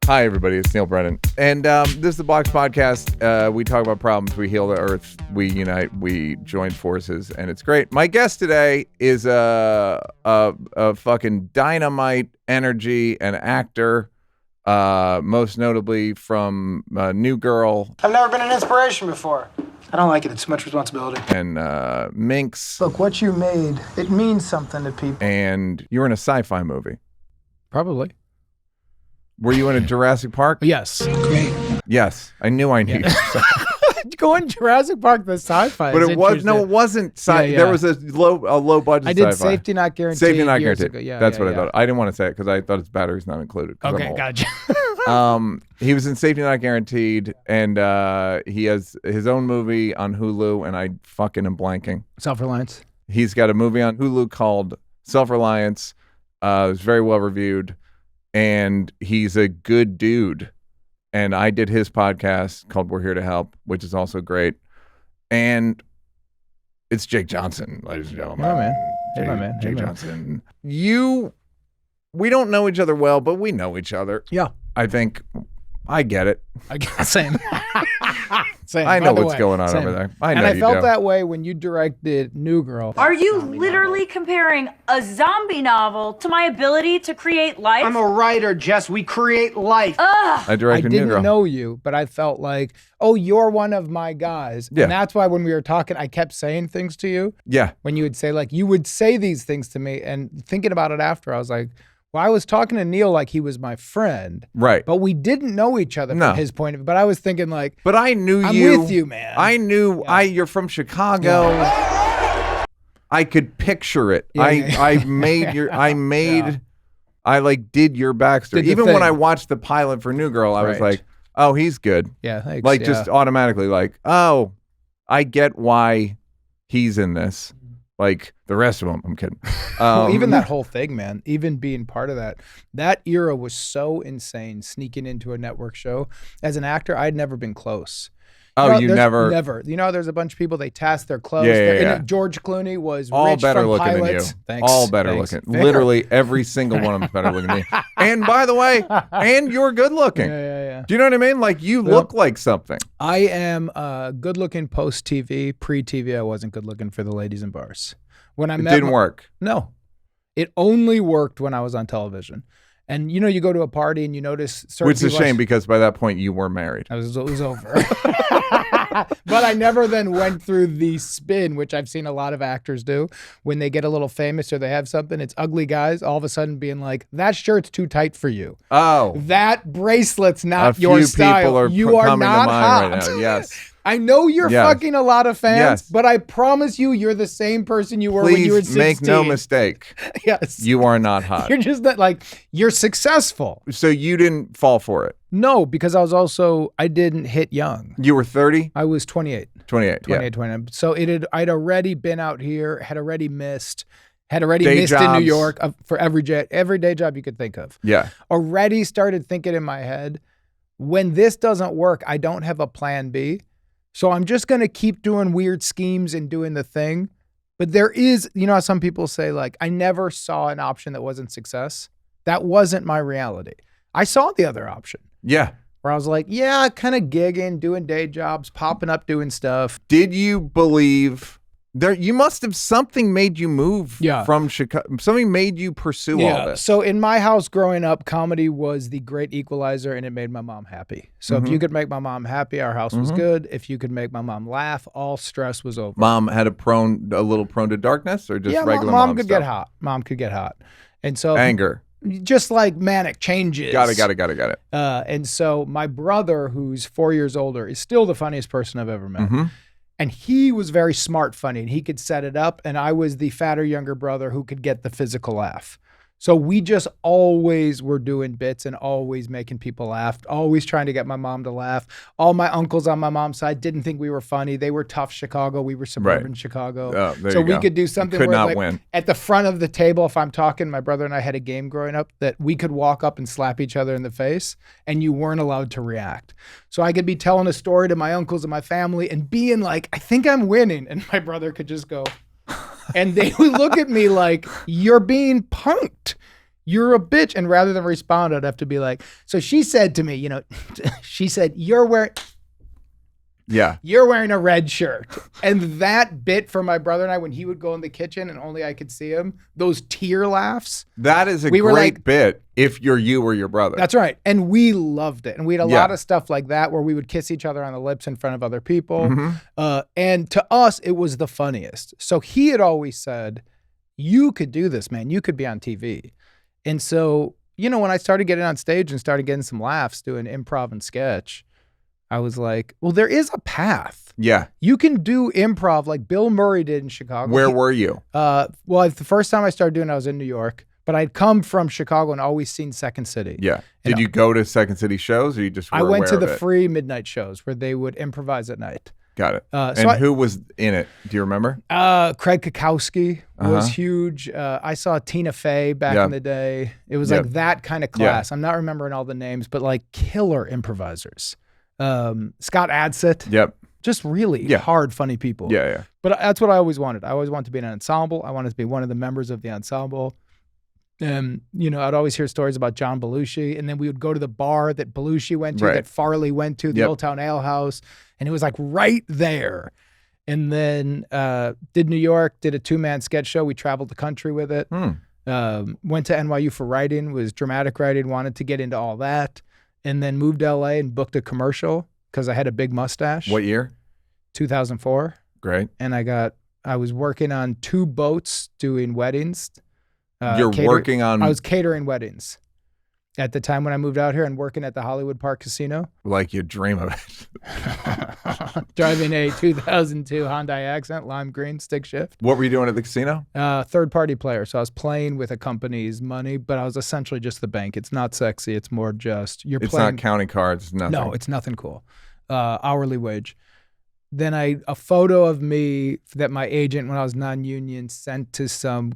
Hi, everybody. It's Neal Brennan. And this is the Box Podcast. We talk about problems. We heal the earth. We unite. We join forces. And it's great. My guest today is a fucking dynamite energy and actor, most notably from New Girl. I've never been an inspiration before. I don't like it. It's too much responsibility. And Minx. Look, what you made, it means something to people. And you were in a sci-fi movie. Probably. Were you in a Jurassic Park? Yes. Great. Yes. I knew I knew. Going Jurassic Park, the sci-fi. But it wasn't sci. Yeah. There was a low budget. I did sci-fi. Safety Not Guaranteed. Safety Not years Guaranteed. ago. Yeah, That's yeah, what yeah. I thought. I didn't want to say it because I thought its battery's not included. Okay, gotcha. He was in Safety Not Guaranteed, and he has his own movie on Hulu, and I fucking am blanking. Self-Reliance. He's got a movie on Hulu called Self-Reliance. It's very well reviewed, and he's a good dude. And I did his podcast called We're Here to Help, which is also great. And it's Jake Johnson, ladies and gentlemen. Hey, my man. Hey, my man. Hey, Jake man. Johnson. We don't know each other well, but we know each other. Yeah. I think I get it. Same. Same. I know By the what's way, going on same. over there. I know and I you felt do. that way when you directed New Girl. Are you literally comparing a zombie novel to my ability to create life? I'm a writer, Jess. We create life. I I directed New Girl. didn't know you, but I felt like, oh, you're one of my guys. Yeah. And that's why when we were talking, I kept saying things to you. Yeah. When you would say, like, you would say these things to me. And thinking about it after, I was like, well, I was talking to Neal like he was my friend. Right. But we didn't know each other No. from his point of view. But I was thinking, like, But I knew I'm you. with you, man. I knew you're from Chicago. I could picture it. Yeah, yeah. I made your I like did your backstory. Did the Even when thing. I watched the pilot for New Girl, I was Right. like, oh, he's good. Yeah, thanks. Like yeah. just automatically like, oh, I get why he's in this. Like the rest of them, I'm kidding. Well, even that whole thing, man, even being part of that era was so insane, sneaking into a network show. As an actor, I'd never been close. Oh, you there's never. Never. You know, there's a bunch of people, they task their clothes. Yeah, yeah, yeah. George Clooney was All rich better from looking pilots. than you. Thanks. All better Thanks. looking. Fair. Literally every single one of them's better looking than you. And by the way, and you're good looking. Yeah. Do you know what I mean? Like you look like something. I am good looking post TV. Pre TV, I wasn't good looking for the ladies in bars. When I It met didn't work. No, it only worked when I was on television. And you know, you go to a party and you notice certain Which is a people- shame because by that point you were married. It was over. But I never then went through the spin, which I've seen a lot of actors do when they get a little famous or they have something. It's ugly guys all of a sudden being like, that shirt's too tight for you. Oh. That bracelet's not A your few style. people are You are coming to not mind hot. right now. Yes. I know you're Yes. fucking a lot of fans, Yes. but I promise you, you're the same person you were when you were Please 16. make no mistake. Yes. You are not hot. You're just that, like, you're successful. So you didn't fall for it. No, because I didn't hit young. You were 30? I was 28. 28. 28, 29. So I'd already been out here, had already missed in New jobs. York for every day job you could think of. Yeah. Already started thinking in my head, when this doesn't work, I don't have a plan B. So I'm just going to keep doing weird schemes and doing the thing. But there is, you know how some people say, like, I never saw an option that wasn't success. That wasn't my reality. I saw the other option. Yeah. Where I was like, yeah, kind of gigging, doing day jobs, popping up, doing stuff. Did you believe there? You must have something made you move from Chicago. Something made you pursue all this. So in my house growing up, comedy was the great equalizer and it made my mom happy. So if you could make my mom happy, our house was good. If you could make my mom laugh, all stress was over. Mom had a little prone to darkness or just regular mom mom could stuff? get hot. Mom could get hot. And so Anger. just like manic changes. Got it. And so my brother, who's 4 years older, is still the funniest person I've ever met. Mm-hmm. And he was very smart funny and he could set it up. And I was the fatter younger brother who could get the physical laugh. So we just always were doing bits and always making people laugh, always trying to get my mom to laugh. All my uncles on my mom's side didn't think we were funny. They were tough Chicago. We were suburban Chicago. Oh, there so you we go. could do something Could where not like win. at the front of the table, if I'm talking, my brother and I had a game growing up that we could walk up and slap each other in the face and you weren't allowed to react. So I could be telling a story to my uncles and my family and being like, I think I'm winning. And my brother could just go, and they would look at me like, you're being punked. you're a bitch. And rather than respond, I'd have to be like, so she said to me, she said, you're wearing a red shirt. And that bit for my brother and I, when he would go in the kitchen and only I could see him, those tear laughs. That is a great bit if you're you or your brother. That's right. And we loved it. And we had a lot of stuff like that where we would kiss each other on the lips in front of other people. Mm-hmm. And to us, it was the funniest. So he had always said, you could do this, man. You could be on TV. And so, when I started getting on stage and started getting some laughs doing improv and sketch, I was like, well, there is a path. Yeah. You can do improv like Bill Murray did in Chicago. Where were you? Well, the first time I started doing it, I was in New York, but I'd come from Chicago and always seen Second City. Yeah. Did you go to Second City shows or you just were I went to the it? free midnight shows where they would improvise at night. Got it. And who was in it? Do you remember? Craig Kakowski was huge. I saw Tina Fey back in the day. It was like that kind of class. I'm not remembering all the names, but like killer improvisers. Scott Adsit. Yep. Just really hard, funny people. Yeah. But that's what I always wanted. I always wanted to be in an ensemble. I wanted to be one of the members of the ensemble. I'd always hear stories about John Belushi, and then we would go to the bar that Belushi went to, that Farley went to, the Old Town Ale House, and it was like right there. And then did New York, did a 2-man sketch show. We traveled the country with it. Went to NYU for writing, was dramatic writing, wanted to get into all that, and then moved to LA and booked a commercial because I had a big mustache. What year? 2004. Great. And I was working on 2 boats doing weddings. I was catering weddings at the time when I moved out here and working at the Hollywood Park Casino. Like you dream of it. Driving a 2002 Hyundai Accent, lime green, stick shift. What were you doing at the casino? Third party player. So I was playing with a company's money, but I was essentially just the bank. It's not sexy. It's more just It's not counting cards. Nothing. No, it's nothing cool. Hourly wage. Then a photo of me that my agent when I was non-union sent to some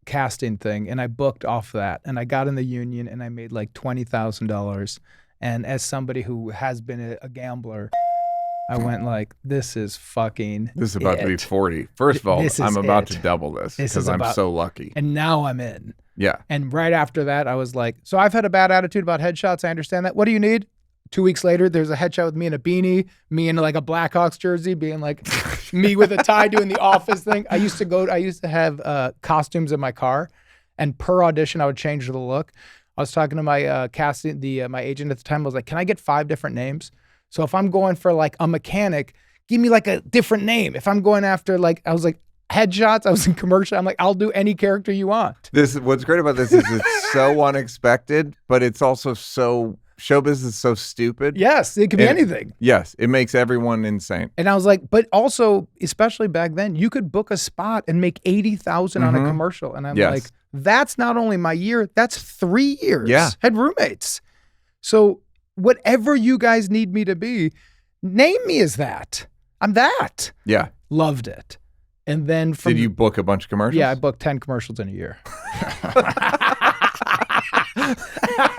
casting thing, and I booked off that, and I got in the union, and I made like $20,000. And as somebody who has been a gambler, I went like, this is about to be 40. First of all, I'm about to double this because I'm so lucky. And now I'm in. Yeah. And right after that, I was like, so I've had a bad attitude about headshots. I understand that. What do you need? 2 weeks later, there's a headshot with me in a beanie, me in like a Blackhawks jersey, being like me with a tie doing the office thing. I used to have costumes in my car, and per audition, I would change the look. I was talking to my my agent at the time. I was like, can I get 5 different names? So if I'm going for like a mechanic, give me like a different name. If I'm going after headshots, I was in commercial. I'm like, I'll do any character you want. What's great about this is it's so unexpected, but it's also show business is so stupid. Yes, it could be anything. Yes, it makes everyone insane. And I was like, but also, especially back then, you could book a spot and make $80,000 on a commercial. And I'm like, that's not only my year, that's 3 years. Yeah. Had roommates. So whatever you guys need me to be, name me as that. I'm that. Yeah. Loved it. And then did you book a bunch of commercials? Yeah, I booked 10 commercials in a year.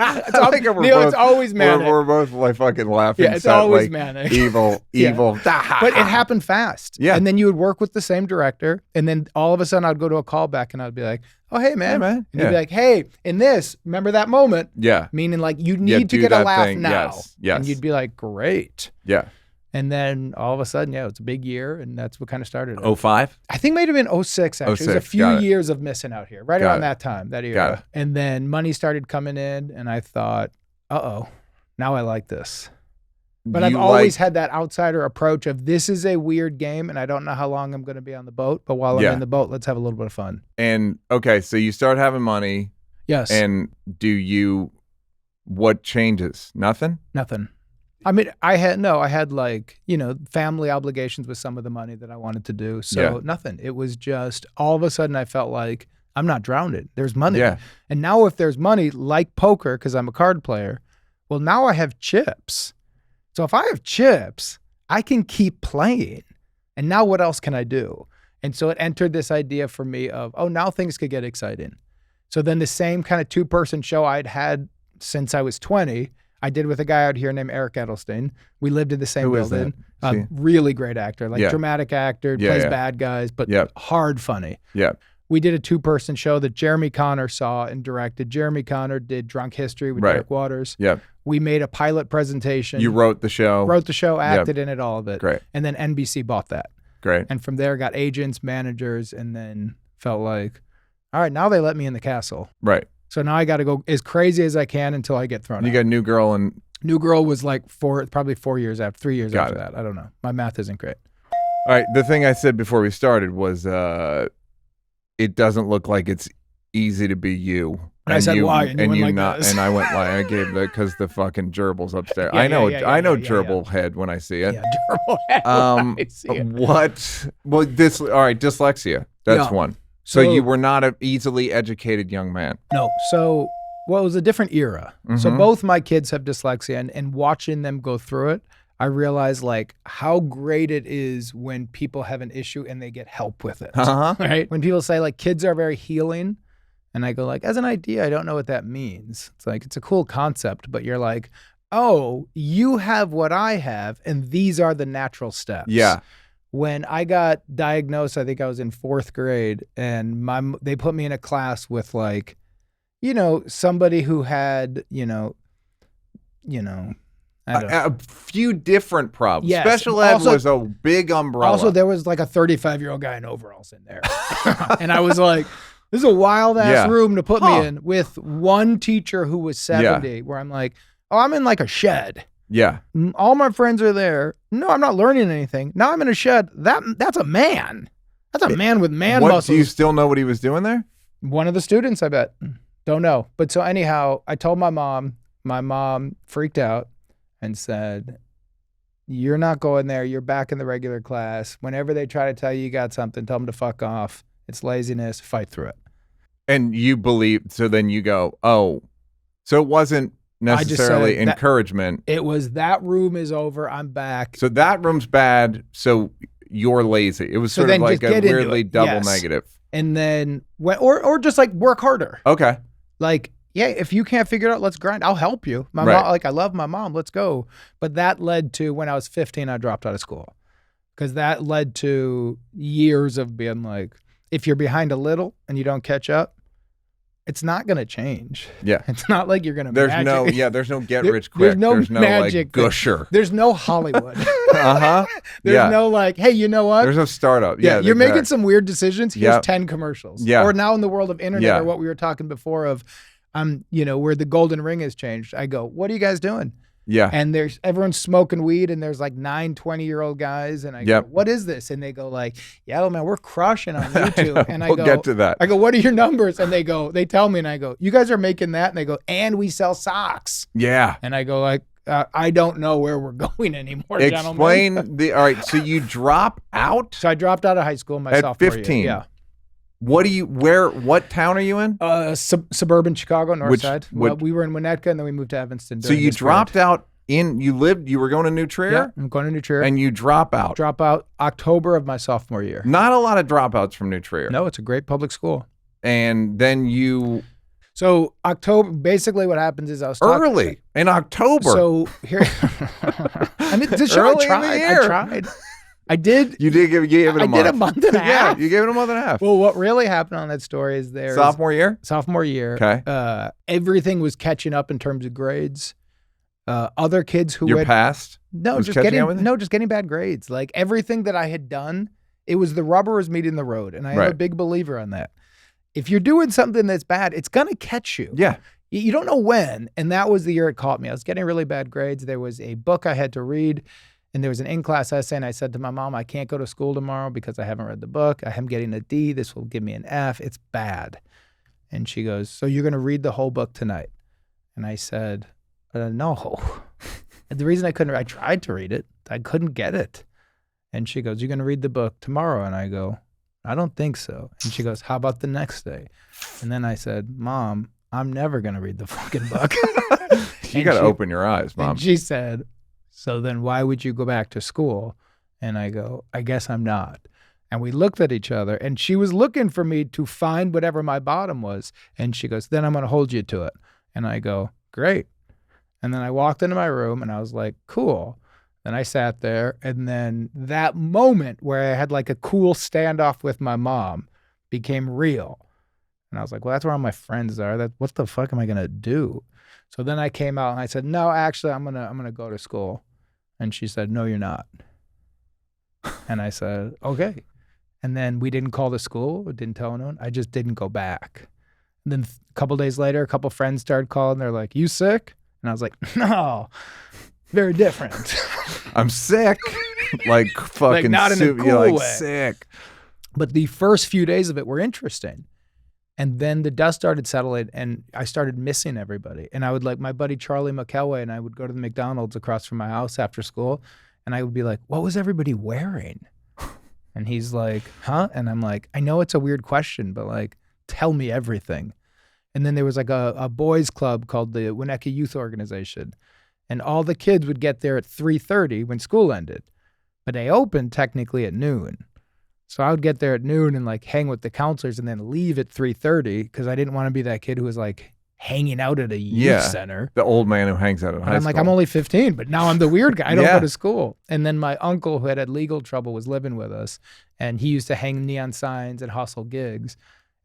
It's always manic. We're both like fucking laughing. Yeah, it's always manic. Evil. But it happened fast. Yeah. And then you would work with the same director, and then all of a sudden I'd go to a callback and I'd be like, oh, hey, man. And you'd be like, hey, in this, remember that moment? Yeah. Meaning like you need to get a laugh now. Yes. And you'd be like, great. Yeah. And then all of a sudden, it's a big year, and that's what kind of started it. 05? I think maybe have been 06, actually. It was a few years of missing out here, right around that time, that era. And then money started coming in, and I thought, uh-oh, now I like this. But I've always had that outsider approach of this is a weird game, and I don't know how long I'm going to be on the boat, but while I'm in the boat, let's have a little bit of fun. And, okay, so you start having money. Yes. And what changes? Nothing? Nothing. I mean, I had family obligations with some of the money that I wanted to do. So nothing. It was just all of a sudden I felt like I'm not drowning. There's money. Yeah. And now if there's money like poker, because I'm a card player, well, now I have chips. So if I have chips, I can keep playing. And now what else can I do? And so it entered this idea for me of, now things could get exciting. So then the same kind of 2-person show I'd had since I was 20, I did with a guy out here named Eric Edelstein. We lived in the same building. Really great actor, dramatic actor, plays bad guys, but hard funny. Yeah. we did a 2-person show that Jeremy Connor saw and directed. Jeremy Connor did Drunk History with Derek Waters. Yep. We made a pilot presentation. You wrote the show. Acted in it, all of it. Great. And then NBC bought that. Great. And from there got agents, managers, and then felt like, all right, now they let me in the castle. Right. So now I got to go as crazy as I can until I get thrown out. You got New Girl and... New Girl was like probably 4 years after, 3 years after that. I don't know. My math isn't great. All right. The thing I said before we started was it doesn't look like it's easy to be you. And I said, why? And you went like this. And I went, why? I gave the, because the fucking gerbil's upstairs. Yeah, I know yeah, gerbil head when I see it. Yeah, gerbil head when I see it. What? Well, all right, dyslexia. That's one. So you were not an easily educated young man. No. So, well, it was a different era. So both my kids have dyslexia, and watching them go through it, I realized like how great it is when people have an issue and they get help with it. Right? When people say like kids are very healing, and I go like, as an idea, I don't know what that means. It's like, it's a cool concept, but you're like, oh, you have what I have, and these are the natural steps. Yeah. When I got diagnosed, I think I was in 4th grade, and they put me in a class with like, somebody who had, a few different problems. Yes. Special ed Also, was a big umbrella. Also, there was like a 35-year-old guy in overalls in there. And I was like, this is a wild-ass room to put me in with one teacher who was 70, where I'm like, oh, I'm in like a shed. Yeah. All my friends are there. No, I'm not learning anything. Now I'm in a shed. That's a man. That's a man with man muscles. Do you still know what he was doing there? One of the students, I bet. Don't know. But so anyhow, I told my mom. My mom freaked out and said, you're not going there. You're back in the regular class. Whenever they try to tell you got something, tell them to fuck off. It's laziness. Fight through it. And you believe, so then you go, oh, so it wasn't necessarily encouragement. It was that room is over. I'm back. So that room's bad. So you're lazy. It was sort of like a weirdly double negative. And then or just like work harder. Okay. Like, yeah, if you can't figure it out, let's grind. I'll help you. My mom, like, I love my mom. Let's go. But that led to when I was 15, I dropped out of school, because that led to years of being like, if you're behind a little and you don't catch up, it's not going to change. Yeah. It's not like you're going to There's no get rich quick. There's no magic. Like, gusher. There's no Hollywood. There's no like, hey, you know what? There's no startup. Yeah. You're making some weird decisions. Here's 10 commercials. Yeah. Or now in the world of internet, or what we were talking before of, where the golden ring has changed. I go, what are you guys doing? Yeah. And everyone's smoking weed, and there's like 9 20-year-old guys, and I go, what is this? And they go like, yeah, man, we're crushing on YouTube. And we'll get to that. I go, what are your numbers? And they tell me, and I go, you guys are making that? And they go, and we sell socks. Yeah. And I go like, I don't know where we're going anymore, Explain gentlemen. All right, so you drop out? So I dropped out of high school my sophomore 15. year. Yeah. What town are you in? Suburban Chicago, north side. Well, we were in Winnetka, and then we moved to Evanston. So you dropped out you were going to New Trier? Yeah, I'm going to New Trier. And you drop out. Drop out October of my sophomore year. Not a lot of dropouts from New Trier. No, it's a great public school. And then So October, basically what happens is I was early in October. So here, I mean, this show I tried. I did. You did give it a month. I did a month and a half. Yeah, you gave it a month and a half. Well, what really happened on that story is Sophomore year? Sophomore year. Okay. Everything was catching up in terms of grades. Other kids who You're passed? just getting bad grades. Like everything that I had done, it was the rubber was meeting the road. And I am a big believer on that. If you're doing something that's bad, it's going to catch you. Yeah. You don't know when. And that was the year it caught me. I was getting really bad grades. There was a book I had to read, and there was an in-class essay, and I said to my mom, I can't go to school tomorrow because I haven't read the book. I am getting a D. This will give me an F. It's bad. And she goes, so you're going to read the whole book tonight? And I said, no. And the reason I tried to read it, I couldn't get it. And she goes, you're going to read the book tomorrow? And I go, I don't think so. And she goes, how about the next day? And then I said, Mom, I'm never going to read the fucking book. You got to open your eyes, Mom. And she said, so then why would you go back to school? And I go, I guess I'm not. And we looked at each other, and she was looking for me to find whatever my bottom was. And she goes, then I'm going to hold you to it. And I go, great. And then I walked into my room, and I was like, cool. Then I sat there, and then that moment where I had like a cool standoff with my mom, became real. And I was like, well, that's where all my friends are. What the fuck am I going to do? So then I came out and I said, no, actually, I'm gonna go to school. And she said, no, you're not. And I said, okay. And then we didn't call the school, didn't tell anyone. I just didn't go back. And then a couple days later, a couple friends started calling. They're like, you sick? And I was like, no, very different. I'm sick. Like fucking like not in a cool you're like way. sick. But the first few days of it were interesting. And then the dust started settling and I started missing everybody. And I would like my buddy Charlie McElway and I would go to the McDonald's across from my house after school and I would be like, what was everybody wearing? And he's like, huh? And I'm like, I know it's a weird question, but like, tell me everything. And then there was like a boys club called the Winnetka Youth Organization. And all the kids would get there at 3:30 when school ended. But they opened technically at noon. So I would get there at noon and like hang with the counselors and then leave at 3:30 because I didn't want to be that kid who was like hanging out at a youth center. The old man who hangs out at high school. I'm like, I'm only 15, but now I'm the weird guy. I don't go to school. And then my uncle who had legal trouble was living with us and he used to hang neon signs and hustle gigs.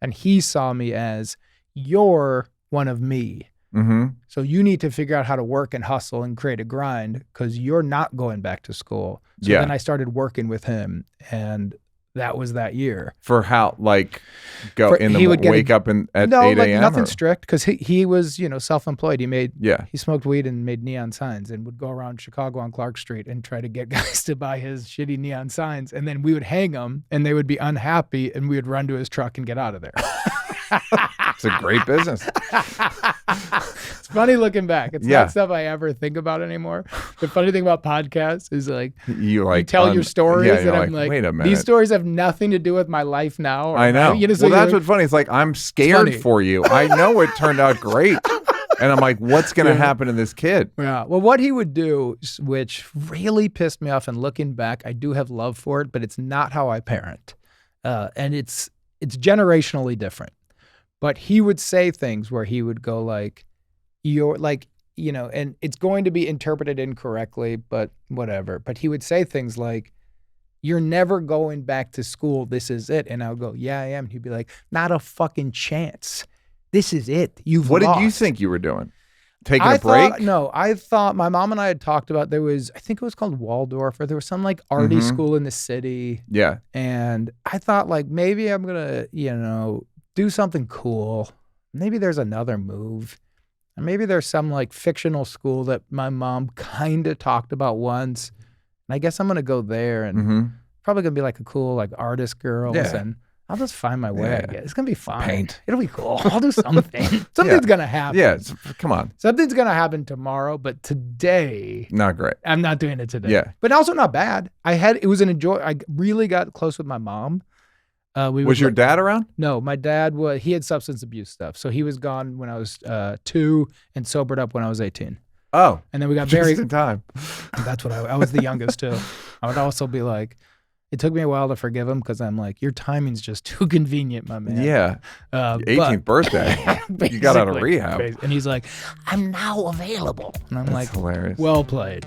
And he saw me as, you're one of me. Mm-hmm. So you need to figure out how to work and hustle and create a grind because you're not going back to school. So then I started working with him and that was that year. For how, like, wake up at 8 a.m.? Nothing strict because he was, self-employed. He smoked weed and made neon signs and would go around Chicago on Clark Street and try to get guys to buy his shitty neon signs. And then we would hang them and they would be unhappy and we would run to his truck and get out of there. It's a great business. It's funny looking back. It's not stuff I ever think about anymore. The funny thing about podcasts is like you tell your stories and I'm like, wait a minute. These stories have nothing to do with my life now. I know. So that's what's funny. It's like, I'm scared for you. I know it turned out great. And I'm like, what's going to happen to this kid? Yeah. Well, what he would do, which really pissed me off, and looking back, I do have love for it, but it's not how I parent. And it's generationally different. But he would say things where he would go like, you're like, and it's going to be interpreted incorrectly, but whatever. But he would say things like, you're never going back to school. This is it. And I would go, yeah, I am. And he'd be like, not a fucking chance. This is it. You've lost. What did you think you were doing? Taking a break? I thought my mom and I had talked about I think it was called Waldorf, or there was some like arty school in the city. Yeah. And I thought like, maybe I'm going to, do something cool. Maybe there's another move. And maybe there's some like fictional school that my mom kind of talked about once. And I guess I'm going to go there and probably going to be like a cool like artist girls and I'll just find my way. I guess. It's going to be fun. Paint. It'll be cool. I'll do something. Something's going to happen. Yeah. Come on. Something's going to happen tomorrow, but today. Not great. I'm not doing it today. Yeah. But also not bad. I really got close with my mom. Was your dad around? No, my dad he had substance abuse stuff. So he was gone when I was 2 and sobered up when I was 18. Oh. And then we got just in time. That's what I was the youngest too. I would also be like, it took me a while to forgive him because I'm like, your timing's just too convenient, my man. Yeah. 18th birthday. You got out of rehab. And he's like, I'm now available. And I'm like, hilarious. Well played.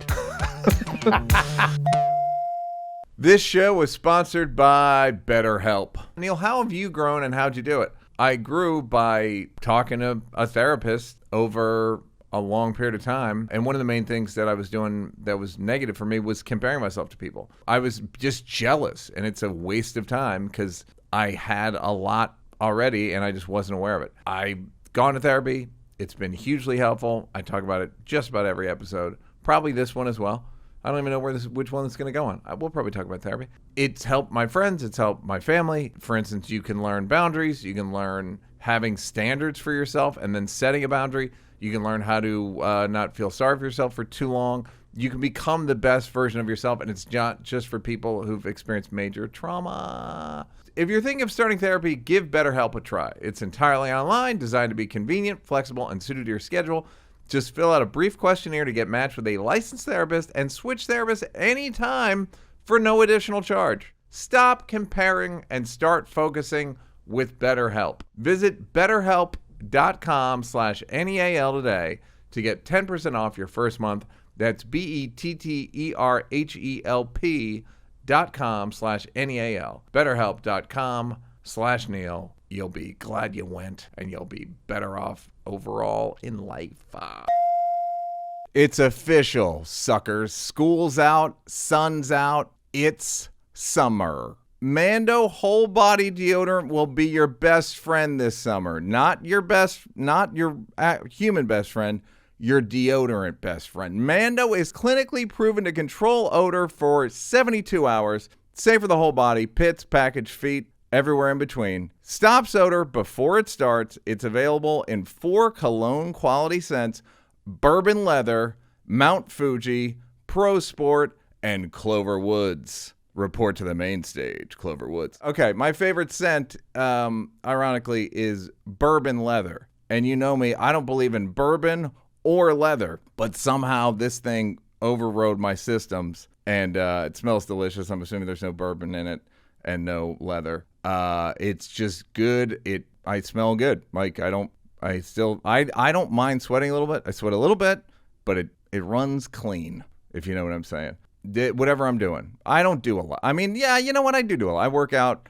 This show was sponsored by BetterHelp. Neal, how have you grown and how'd you do it? I grew by talking to a therapist over a long period of time. And one of the main things that I was doing that was negative for me was comparing myself to people. I was just jealous, and it's a waste of time because I had a lot already and I just wasn't aware of it. I've gone to therapy. It's been hugely helpful. I talk about it just about every episode, probably this one as well. I don't even know which one it's going to go on. We'll probably talk about therapy. It's helped my friends. It's helped my family. For instance, you can learn boundaries. You can learn having standards for yourself and then setting a boundary. You can learn how to not feel sorry for yourself for too long. You can become the best version of yourself, and it's not just for people who've experienced major trauma. If you're thinking of starting therapy, give BetterHelp a try. It's entirely online, designed to be convenient, flexible, and suited to your schedule. Just fill out a brief questionnaire to get matched with a licensed therapist and switch therapists anytime for no additional charge. Stop comparing and start focusing with BetterHelp. Visit BetterHelp.com/NEAL today to get 10% off your first month. That's BetterHelp.com/NEAL. BetterHelp.com Mando/Neal. You'll be glad you went, and you'll be better off overall in life. It's official, suckers. School's out, sun's out. It's summer. Mando whole body deodorant will be your best friend this summer. Not your human best friend, your deodorant best friend. Mando is clinically proven to control odor for 72 hours. Safe for the whole body, pits, package, feet, everywhere in between. Stops odor before it starts. It's available in 4 cologne quality scents: Bourbon Leather, Mount Fuji, Pro Sport, and Clover Woods. Report to the main stage, Clover Woods. Okay, my favorite scent, ironically, is Bourbon Leather. And you know me, I don't believe in bourbon or leather, but somehow this thing overrode my systems, and it smells delicious. I'm assuming there's no bourbon in it and no leather. It's just good. I smell good. Like I don't mind sweating a little bit. I sweat a little bit, but it runs clean, if you know what I'm saying. Whatever I'm doing. I don't do a lot. I mean, yeah, you know what? I do a lot. I work out,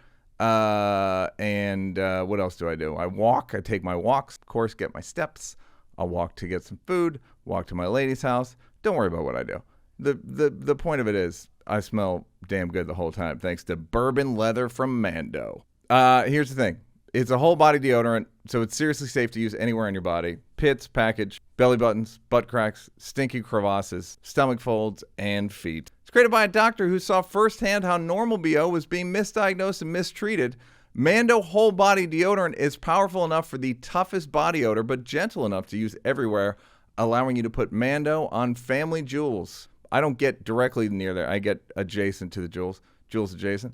and what else do I do? I walk. I take my walks, of course, get my steps. I'll walk to get some food, walk to my lady's house. Don't worry about what I do. The point of it is I smell damn good the whole time, thanks to Bourbon Leather from Mando. Here's the thing. It's a whole body deodorant, so it's seriously safe to use anywhere on your body. Pits, package, belly buttons, butt cracks, stinky crevasses, stomach folds, and feet. It's created by a doctor who saw firsthand how normal BO was being misdiagnosed and mistreated. Mando whole body deodorant is powerful enough for the toughest body odor, but gentle enough to use everywhere, allowing you to put Mando on family jewels. I don't get directly near there. I get adjacent to the jewels adjacent.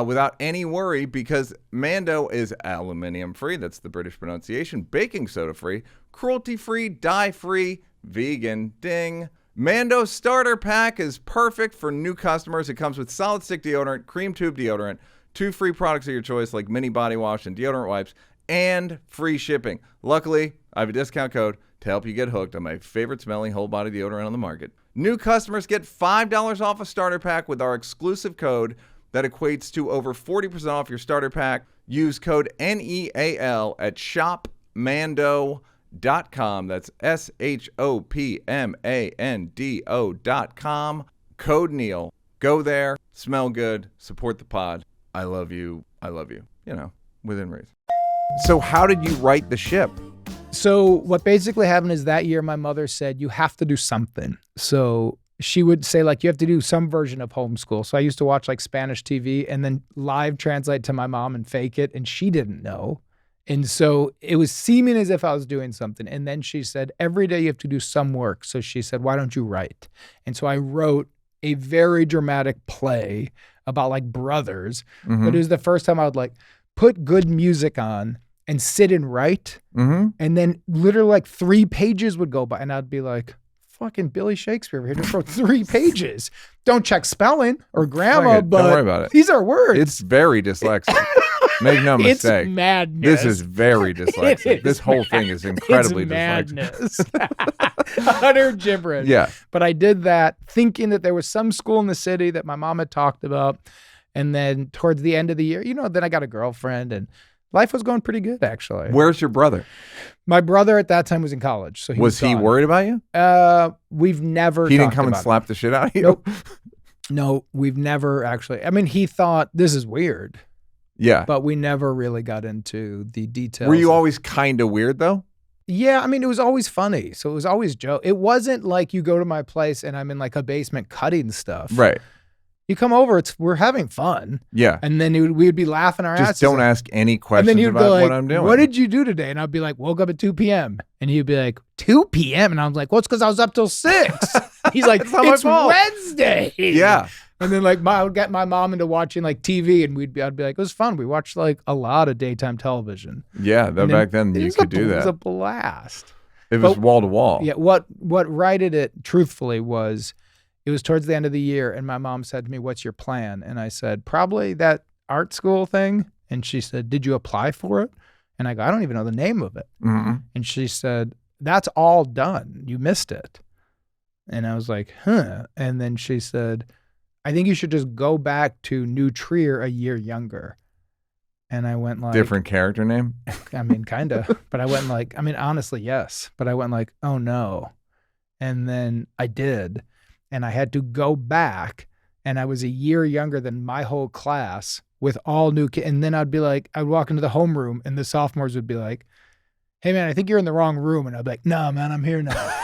Without any worry, because Mando is aluminium-free, that's the British pronunciation, baking soda-free, cruelty-free, dye-free, vegan, ding. Mando starter pack is perfect for new customers. It comes with solid stick deodorant, cream tube deodorant, 2 free products of your choice like mini body wash and deodorant wipes, and free shipping. Luckily, I have a discount code to help you get hooked on my favorite smelling whole body deodorant on the market. New customers get $5 off a starter pack with our exclusive code that equates to over 40% off your starter pack. Use code NEAL at shopmando.com. That's shopmando.com. Code Neal. Go there, smell good, support the pod. I love you. I love you. You know, within reason. So how did you right the ship? So what basically happened is that year my mother said, you have to do something. So she would say, like, you have to do some version of homeschool. So I used to watch like Spanish TV and then live translate to my mom and fake it. And she didn't know. And so it was seeming as if I was doing something. And then she said, every day you have to do some work. So she said, why don't you write? And so I wrote a very dramatic play about like brothers. Mm-hmm. But it was the first time I would like put good music on and sit and write. Mm-hmm. And then literally like 3 pages would go by and I'd be like, fucking Billy Shakespeare over here just wrote 3 pages. Don't check spelling or grammar, but don't worry about it. These are words. It's very dyslexic. Make no mistake. It's madness. This is very dyslexic. This whole thing is incredibly dyslexic. Utter gibberish. Yeah. But I did that thinking that there was some school in the city that my mom had talked about. And then towards the end of the year, you know, then I got a girlfriend and life was going pretty good, actually. Where's your brother? My brother at that time was in college. So was he gone. worried about you? We've never He didn't talked come and about slap the shit out of you? Nope. No, we've never actually. I mean, he thought this is weird. Yeah. But we never really got into the details. Were you always kind of weird, though? Yeah, I mean, it was always funny. So it was always joke. It wasn't like you go to my place and I'm in like a basement cutting stuff. Right. You come over, we're having fun. Yeah. And then we'd be laughing our asses. Just don't ask any questions and then he'd about be like, what I'm doing. What did you do today? And I'd be like, woke up at 2 p.m. And he'd be like, 2 p.m.? And I was like, well, it's because I was up till 6. He's like, it's Wednesday. Yeah. And then like I would get my mom into watching like TV and I'd be like, it was fun. We watched like a lot of daytime television. Yeah, back then you could do that. It was a blast. It was wall to wall. Yeah, what righted it truthfully was it was towards the end of the year and my mom said to me, what's your plan? And I said, probably that art school thing. And she said, did you apply for it? And I go, I don't even know the name of it. Mm-hmm. And she said, that's all done. You missed it. And I was like, huh. And then she said, I think you should just go back to New Trier a year younger. And I went like, Different character name? I mean, kind of, but I went like, I mean, honestly, yes. But I went like, oh no. And then I did. And I had to go back. And I was a year younger than my whole class with all new kids. And then I'd be like, I'd walk into the homeroom and the sophomores would be like, hey man, I think you're in the wrong room. And I'd be like, no, man, I'm here now.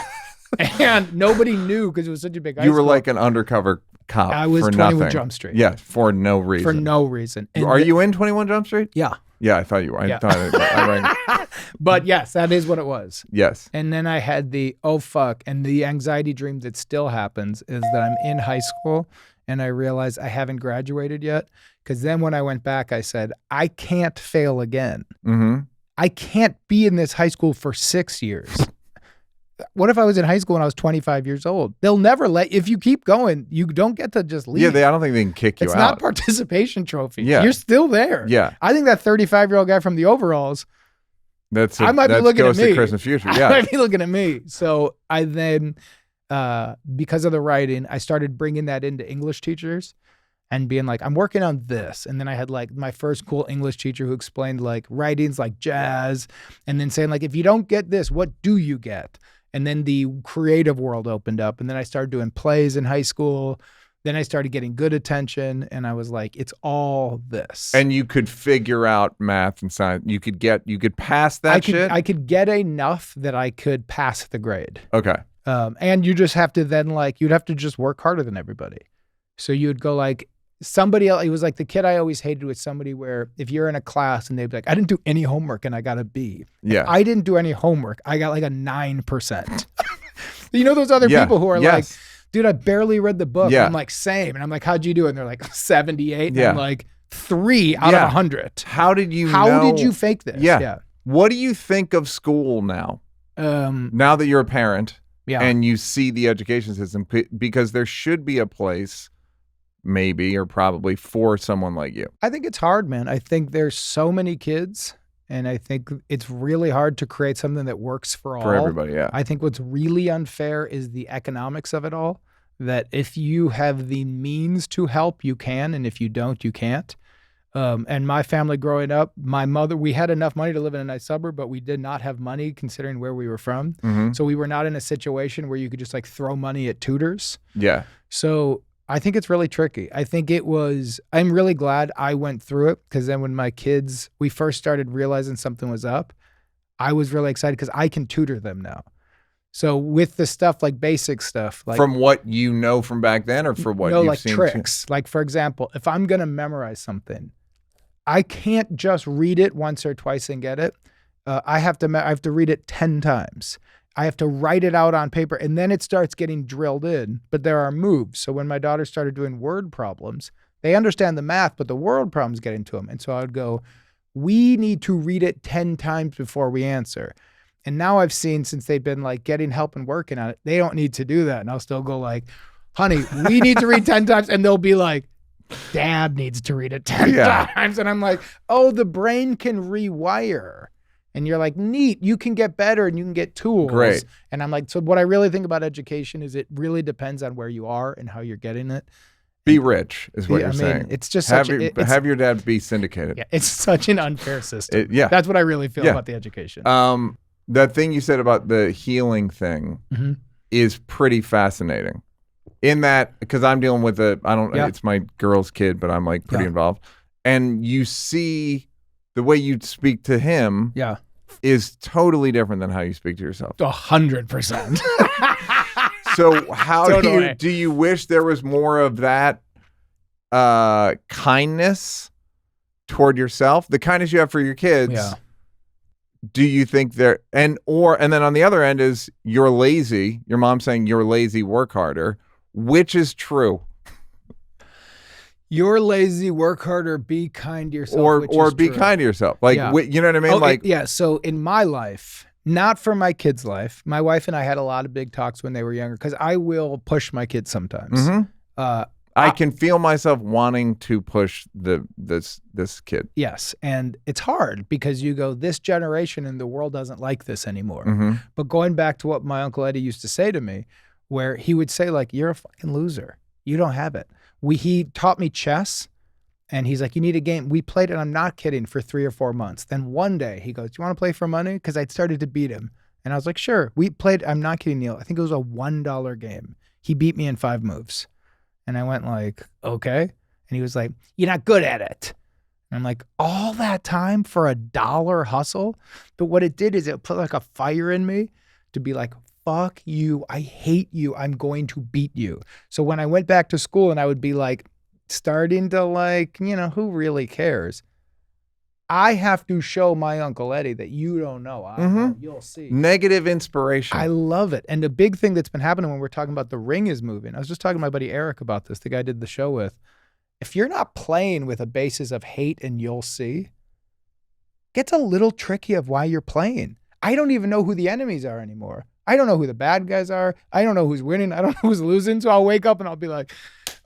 And nobody knew because it was such a big high You were school. like an undercover cop I was for 21 nothing. Jump Street. Yeah, for no reason. For no reason. And Are you in 21 Jump Street? Yeah. Yeah, I thought you were. I Yeah. thought I But yes, that is what it was. yes. And then I had the, oh fuck, and the anxiety dream that still happens is that I'm in high school and I realize I haven't graduated yet. Because then when I went back, I said, I can't fail again. Mm-hmm. I can't be in this high school for 6 years. What if I was in high school when I was 25 years old? They'll never if you keep going, you don't get to just leave. Yeah, I don't think they can kick you it's out. not participation trophy. Yeah. You're still there. Yeah. I think that 35-year-old guy from the overalls, I might be looking at me. Christmas Future. I Yeah. might be looking at me. So I then, because of the writing, I started bringing that into English teachers and being like, I'm working on this. And then I had like my first cool English teacher who explained like writing's like jazz. And then saying like, if you don't get this, what do you get? And then the creative world opened up. And then I started doing plays in high school. Then I started getting good attention. And I was like, it's all this. And you could figure out math and science. You could pass that shit? I could get enough that I could pass the grade. Okay. And you just have to then you'd have to just work harder than everybody. So you'd go like somebody else. It was like the kid I always hated was somebody where if you're in a class and they'd be like, I didn't do any homework and I got a B. Yeah. If I didn't do any homework, I got like a 9%. You know those other people who are like, dude, I barely read the book. Yeah. I'm like, same. And I'm like, how'd you do it? And they're like 78. And Yeah. I'm like 3 out of 100. How did you How know? did you fake this? Yeah. What do you think of school now? Now that you're a parent Yeah. and you see the education system, because there should be a place maybe or probably for someone like you. I think it's hard, man. I think there's so many kids, and I think it's really hard to create something that works for all. For everybody, yeah. I think what's really unfair is the economics of it all, that if you have the means to help, you can, and if you don't, you can't. And my family growing up, my mother, we had enough money to live in a nice suburb, but we did not have money considering where we were from. Mm-hmm. So we were not in a situation where you could just like throw money at tutors. Yeah. So I think it's really tricky. I think I'm really glad I went through it because then when we first started realizing something was up, I was really excited because I can tutor them now. So with the stuff like basic stuff, like from what you know from back then or for what you've like seen? tricks. Like for example, if I'm going to memorize something, I can't just read it once or twice and get it. I have to read it 10 times. I have to write it out on paper and then it starts getting drilled in, but there are moves. So when my daughter started doing word problems, they understand the math, but the word problems get into them. And so I would go, we need to read it 10 times before we answer. And now I've seen since they've been like getting help and working on it, they don't need to do that. And I'll still go like, honey, we need to read 10 times. And they'll be like, Dad needs to read it 10 times. And I'm like, oh, the brain can rewire. And you're like, neat, you can get better and you can get tools. Great. And I'm like, so what I really think about education is it really depends on where you are and how you're getting it. Be rich is what you're saying. It's just have your dad be syndicated. Yeah, it's such an unfair system. Yeah. That's what I really feel about the education. That thing you said about the healing thing is pretty fascinating. In that, because I'm dealing with it's my girl's kid, but I'm like pretty involved. And you see the way you speak to him is totally different than how you speak to yourself. 100%. So how Totally. do you wish there was more of that kindness toward yourself? The kindness you have for your kids. Yeah. Do you think and then on the other end is you're lazy. Your mom's saying you're lazy, work harder. Which is true? You're lazy, work harder, be kind to yourself. Or be kind to yourself. Like, you know what I mean? So in my life, not for my kids' life, my wife and I had a lot of big talks when they were younger because I will push my kids sometimes. Mm-hmm. I can feel myself wanting to push this kid. Yes. And it's hard because you go, this generation and the world doesn't like this anymore. Mm-hmm. But going back to what my Uncle Eddie used to say to me, where he would say like, you're a fucking loser. You don't have it. He taught me chess And he's like, you need a game. We played it, I'm not kidding, for 3 or 4 months. Then one day he goes, do you want to play for money? Because I'd started to beat him. And I was like, sure. We played, I'm not kidding, Neal. I think it was a $1 game. He beat me in 5 moves. And I went like, okay. And he was like, you're not good at it. And I'm like, all that time for $1 hustle? But what it did is it put like a fire in me to be like, fuck you. I hate you. I'm going to beat you. So when I went back to school and I would be like, starting to like, who really cares? I have to show my Uncle Eddie that you don't know. You'll see. Negative inspiration. I love it. And the big thing that's been happening when we're talking about The Ring is moving. I was just talking to my buddy Eric about this, the guy I did the show with. If you're not playing with a basis of hate and you'll see, it gets a little tricky of why you're playing. I don't even know who the enemies are anymore. I don't know who the bad guys are. I don't know who's winning. I don't know who's losing. So I'll wake up and I'll be like,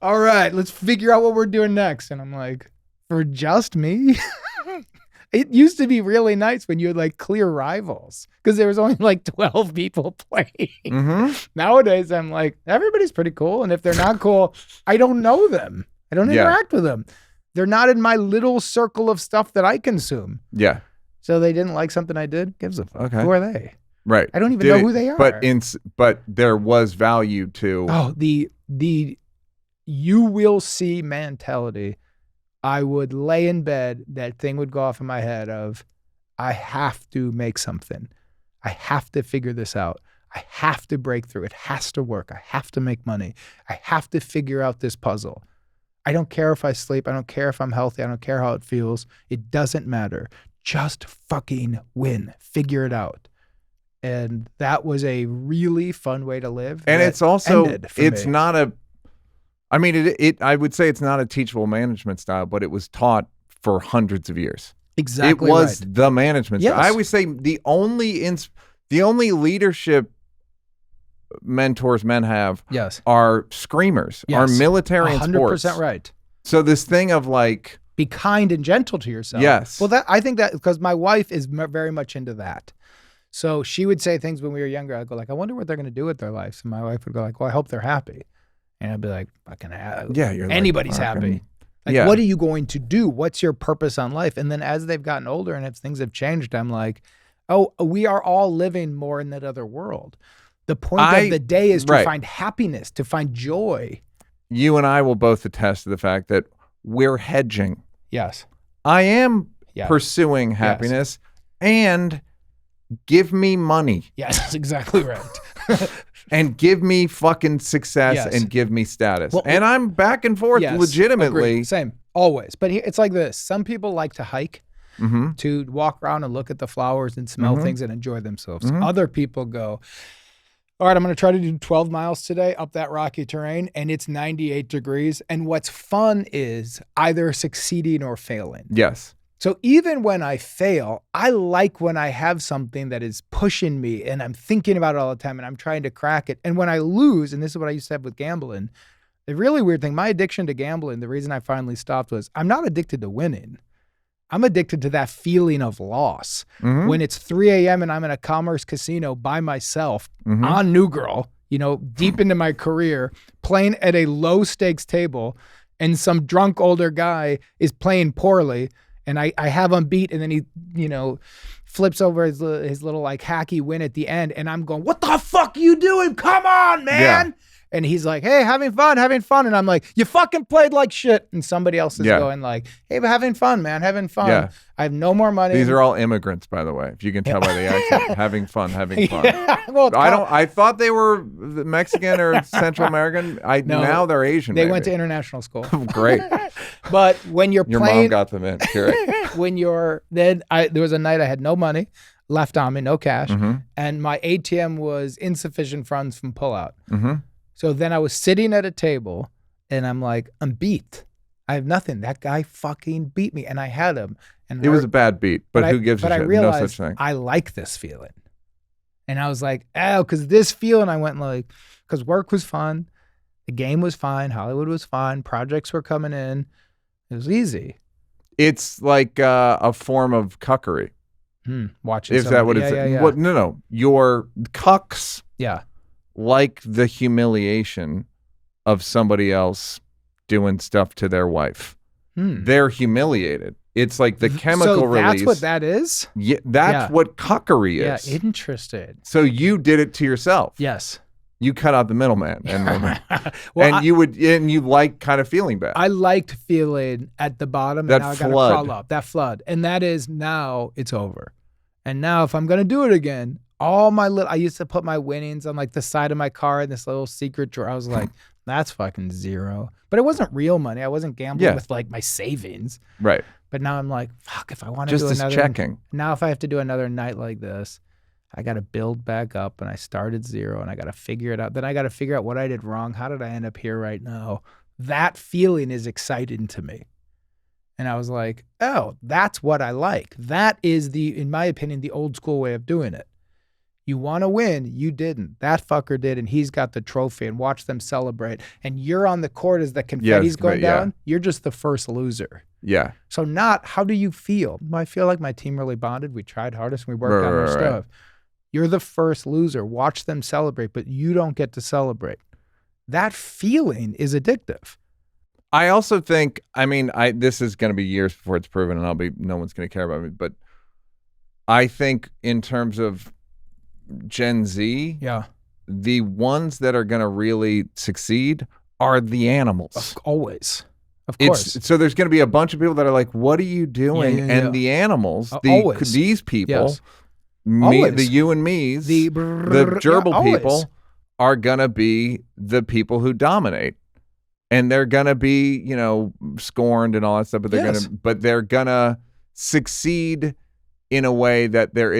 all right, let's figure out what we're doing next. And I'm like, for just me? It used to be really nice when you had like clear rivals because there was only like 12 people playing. Nowadays, I'm like, everybody's pretty cool. And if they're not cool, I don't know them. I don't interact with them. They're not in my little circle of stuff that I consume. Yeah. So they didn't like something I did? Gives a fuck. Okay. Who are they? Right. I don't even know who they are. But there was value to. Oh, the you will see mentality. I would lay in bed, that thing would go off in my head of, I have to make something. I have to figure this out. I have to break through. It has to work. I have to make money. I have to figure out this puzzle. I don't care if I sleep. I don't care if I'm healthy. I don't care how it feels. It doesn't matter. Just fucking win. Figure it out. And that was a really fun way to live. And it's also, it's me. not a, I mean, I would say it's not a teachable management style, but it was taught for hundreds of years. Exactly. It was the management style. Yes. I always say the only leadership mentors men have are screamers, are military and sports. 100% right. So this thing of like, be kind and gentle to yourself. Yes. Well, I think that because my wife is very much into that. So she would say things when we were younger. I'd go like, I wonder what they're going to do with their lives. And my wife would go like, well, I hope they're happy. And I'd be like, fucking anybody's happy. Like, what are you going to do? What's your purpose on life? And then as they've gotten older and as things have changed, I'm like, oh, we are all living more in that other world. The point of the day is to find happiness, to find joy. You and I will both attest to the fact that we're hedging. Yes. I am pursuing happiness and give me money. Yes, that's exactly right. And give me fucking success and give me status. Well, and I'm back and forth legitimately. Agreed. Same, always. But it's like this. Some people like to hike, to walk around and look at the flowers and smell things and enjoy themselves. Other people go, all right, I'm going to try to do 12 miles today up that rocky terrain, and it's 98 degrees. And what's fun is either succeeding or failing. Yes. So even when I fail, I like when I have something that is pushing me and I'm thinking about it all the time and I'm trying to crack it. And when I lose, and this is what I used to have with gambling, the really weird thing, my addiction to gambling, the reason I finally stopped was I'm not addicted to winning. I'm addicted to that feeling of loss. When it's 3 a.m. and I'm in a commerce casino by myself on New Girl, deep into my career, playing at a low stakes table, and some drunk older guy is playing poorly, and I have him beat, and then he, flips over his little like hacky win at the end, and I'm going, what the fuck are you doing? Come on, man. Yeah. And he's like, hey, having fun. And I'm like, you fucking played like shit. And somebody else is going like, hey, but having fun, man, having fun. Yeah. I have no more money. These are all immigrants, by the way, if you can tell by the accent. Having fun. Yeah. Well, I thought they were Mexican or Central American. Now they're Asian. They went to international school. Great. But when you're Your playing, mom got them in. There was a night I had no money left on me, no cash. And my ATM was insufficient funds from pullout. So then I was sitting at a table and I'm like, I'm beat. I have nothing. That guy fucking beat me. And I had him. And it was a bad beat, but who gives a shit? I realized no such thing. I like this feeling. And I was like, because this feeling, I went like, because work was fun. The game was fine. Hollywood was fine. Projects were coming in. It was easy. It's like a form of cuckery. Watching. Is that what it's? Yeah. What? No. Your cucks. Yeah. Like the humiliation of somebody else doing stuff to their wife. they're humiliated. It's like the chemical release. That's what that is? Yeah, that's what cuckery is. Yeah, interesting. So you did it to yourself. Yes. You cut out the middleman and woman. Well, and you like kind of feeling bad. I liked feeling at the bottom, That and now I flood. gotta crawl up. That flood. And that is now it's over. And now if I'm gonna do it again, I used to put my winnings on like the side of my car in this little secret drawer. I was like, that's fucking zero. But it wasn't real money. I wasn't gambling with like my savings. Right. But now I'm like, fuck, if I want to do Just another as checking. Now if I have to do another night like this, I got to build back up, and I started zero, and I got to figure it out. Then I got to figure out what I did wrong. How did I end up here right now? That feeling is exciting to me. And I was like, oh, that's what I like. That is in my opinion, the old school way of doing it. You want to win, you didn't. That fucker did, and he's got the trophy, and watch them celebrate. And you're on the court as the confetti's going down. You're just the first loser. Yeah. So how do you feel? I feel like my team really bonded. We tried hardest, and we worked on our stuff. You're the first loser. Watch them celebrate, but you don't get to celebrate. That feeling is addictive. I also think, this is going to be years before it's proven, and no one's going to care about me, but I think in terms of Gen Z, the ones that are going to really succeed are the animals. Always. Of course. So there's going to be a bunch of people that are like, what are you doing? And the animals, these people, the you and me's, the gerbil people are going to be the people who dominate. And they're going to be, scorned and all that stuff, but they're going to succeed in a way that there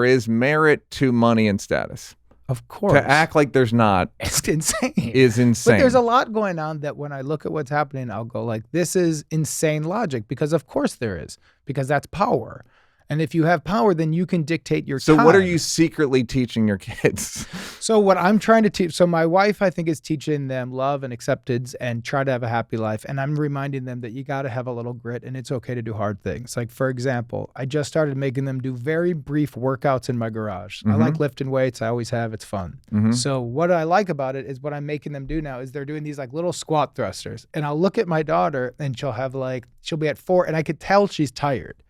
is merit to money and status. Of course. To act like there's not is insane. But there's a lot going on that when I look at what's happening, I'll go like, this is insane logic, because of course there is, because that's power. And if you have power, then you can dictate your time. So what are you secretly teaching your kids? So what I'm trying to teach, so my wife, I think, is teaching them love and acceptance and try to have a happy life. And I'm reminding them that you got to have a little grit, and it's okay to do hard things. Like, for example, I just started making them do very brief workouts in my garage. I like lifting weights. I always have. It's fun. So what I like about it is what I'm making them do now is they're doing these like little squat thrusters. And I'll look at my daughter, and she'll be at 4, and I could tell she's tired.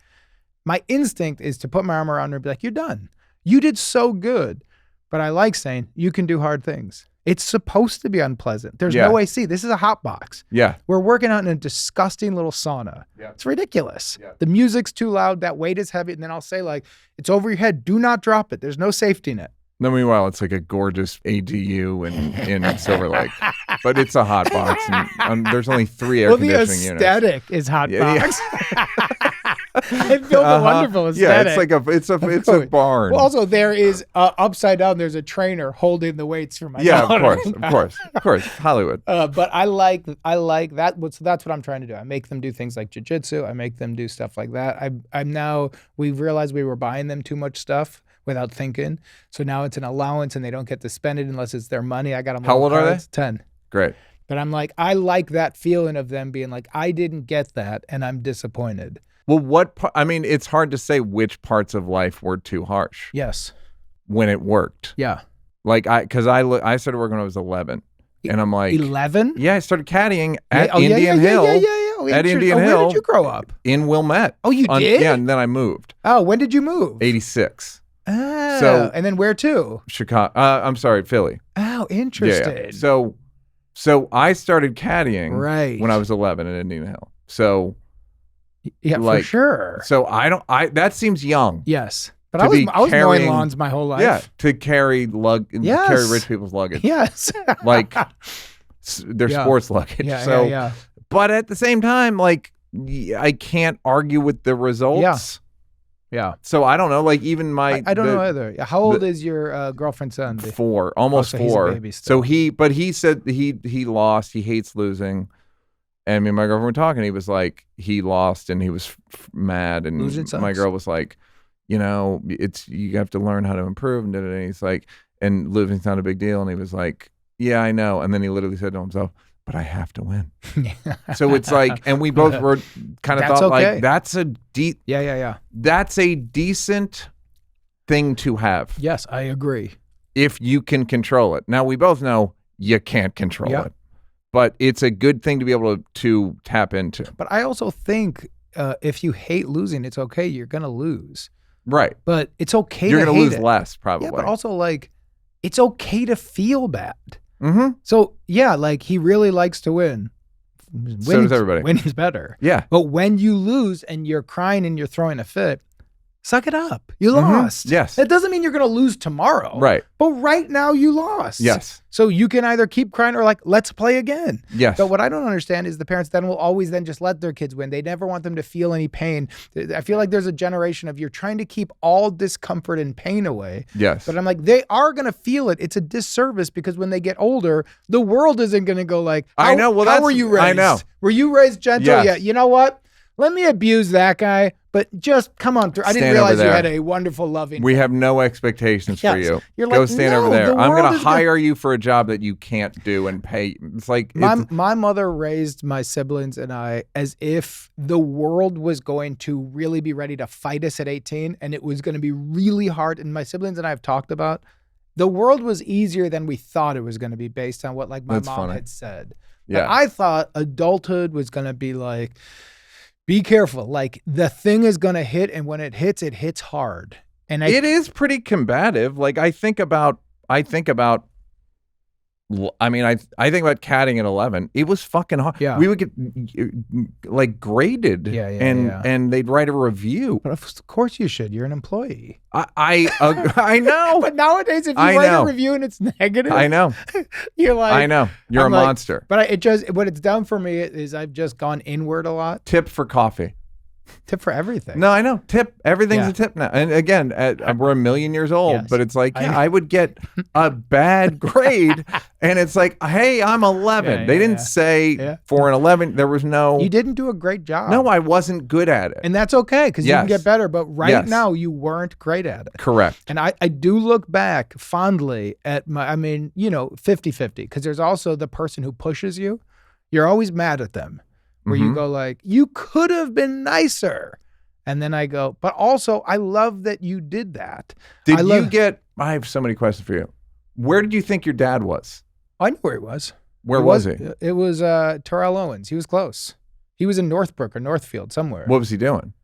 My instinct is to put my arm around her and be like, you're done. You did so good. But I like saying, you can do hard things. It's supposed to be unpleasant. There's no AC. This is a hot box. Yeah. We're working out in a disgusting little sauna. Yeah. It's ridiculous. Yeah. The music's too loud. That weight is heavy. And then I'll say like, it's over your head. Do not drop it. There's no safety net. No, meanwhile, it's like a gorgeous ADU in Silver Lake, but it's a hot box, and there's only 3 air conditioning units. The aesthetic is hot box. I feel the wonderful aesthetic. Yeah, it's a barn. Well, also there is upside down. There's a trainer holding the weights for my daughter. of course, Hollywood. But I like that. So that's what I'm trying to do. I make them do things like jiu-jitsu. I make them do stuff like that. We've realized we were buying them too much stuff without thinking. So now it's an allowance, and they don't get to spend it unless it's their money. I got them. How old are they? 10. Great. But I'm like, I like that feeling of them being like, I didn't get that, and I'm disappointed. Well, it's hard to say which parts of life were too harsh. Yes. When it worked. Yeah. Like because I started working when I was 11, and I'm like 11. Yeah, I started caddying at Indian Hill. At Indian Hill. Where did you grow up? In Wilmette. Oh, you did? Yeah, and then I moved. Oh, when did you move? 86. Oh, and then where to? Chicago. I'm sorry, Philly. Oh, interesting. Yeah. So I started caddying when I was 11 at Indian Hill. So yeah, for sure. So that seems young. Yes. But I was mowing lawns my whole life. Yeah, to carry carry rich people's luggage. Yes. Like their sports luggage. Yeah, But at the same time, like I can't argue with the results. Yeah. So I don't know. Like even I don't know either. How old is your girlfriend's son? 4, almost 4. He's a baby still. So he said he lost. He hates losing. And me and my girlfriend were talking. He was like, he lost and he was mad. And my girl was like, you have to learn how to improve. And he's like, and losing's not a big deal. And he was like, yeah, I know. And then he literally said to himself, but I have to win. So it's like, and we both were kind of thought like, that's a that's a decent thing to have. Yes, I agree. If you can control it. Now we both know you can't control it. but it's a good thing to be able to tap into. But I also think if you hate losing, it's okay. You're going to lose. Right. But it's okay You're to going to hate lose it. less, probably. Yeah, but also, like, it's okay to feel bad. Mm-hmm. So, yeah, like, he really likes to win. So does everybody. Winning's better. Yeah. But when you lose and you're crying and you're throwing a fit, suck it up. You lost. Yes. That doesn't mean you're going to lose tomorrow. Right. But right now you lost. Yes. So you can either keep crying or like, let's play again. Yes. But what I don't understand is the parents then will always then just let their kids win. They never want them to feel any pain. I feel like there's a generation of you're trying to keep all discomfort and pain away. Yes. But I'm like, they are going to feel it. It's a disservice because when they get older, the world isn't going to go like, I know. Well, how were you raised? I know. Were you raised gentle? Yes. Yeah. You know what? Let me abuse that guy, but just come on through. I didn't Stand realize over you there. had a wonderful, loving. We have no expectations for Yes. you. You're Go like, stand no, over there. the I'm going world to is gonna- hire you for a job that you can't do and pay. It's like, My mother raised my siblings and I as if the world was going to really be ready to fight us at 18 and it was going to be really hard. And my siblings and I have talked about the world was easier than we thought it was going to be based on what like my That's mom funny. had said. yeah. But I thought adulthood was going to be like, be careful. Like the thing is going to hit. And when it hits hard. And It is pretty combative. Like I think about catting at 11. It was fucking hard. Yeah. We would get like graded and they'd write a review. But of course you should. You're an employee. I know. But nowadays, if you I write know. a review and it's negative, I know. you're like, I know. You're I'm a like- monster. But what it's done for me is I've just gone inward a lot. Tip for coffee. Tip for everything. No, I know. Tip. Everything's Yeah. a tip now. And again, we're a million years old, Yes. but it's like, I yeah, know. I would get a bad grade. And it's like, hey, I'm 11. Yeah, they yeah, didn't yeah. say Yeah. for an 11. There was no. You didn't do a great job. No, I wasn't good at it. And that's okay because you can Yes. get better. But right Yes. now, you weren't great at it. Correct. And I do look back fondly at 50-50 because there's also the person who pushes you. You're always mad at them where you Mhm. go like, you could have been nicer. And then I go, but also I love that you did that. Did I you love- get? I have so many questions for you. Where did you think your dad was? I knew where he was. Where was he? It was Terrell Owens. He was close. He was in Northbrook or Northfield somewhere. What was he doing?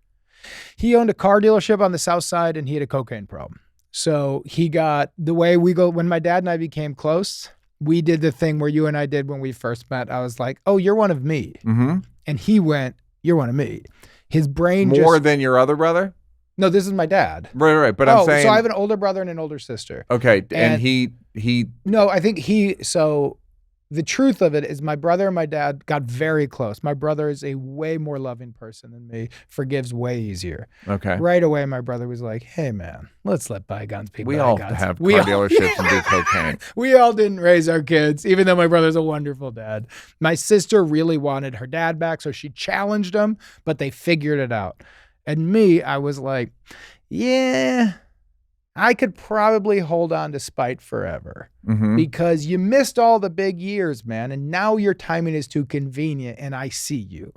He owned a car dealership on the south side and he had a cocaine problem. So he got the way we go when my dad and I became close, we did the thing where you and I did when we first met. I was like, oh, you're one of me. Mm-hmm. And he went, you're one of me. His brain More than your other brother? No, this is my dad. Right. But I'm saying. So I have an older brother and an older sister. Okay, and And- he. No, I think so the truth of it is my brother and my dad got very close. My brother is a way more loving person than me, forgives way easier. Okay. Right away, my brother was like, hey, man, let's let bygones be We all bygones. have car We all- dealerships and do cocaine. We all didn't raise our kids, even though my brother's a wonderful dad. My sister really wanted her dad back, so she challenged him, but they figured it out. And me, I was like, yeah, I could probably hold on to spite forever Mm-hmm. because you missed all the big years, man. And now your timing is too convenient and I see you.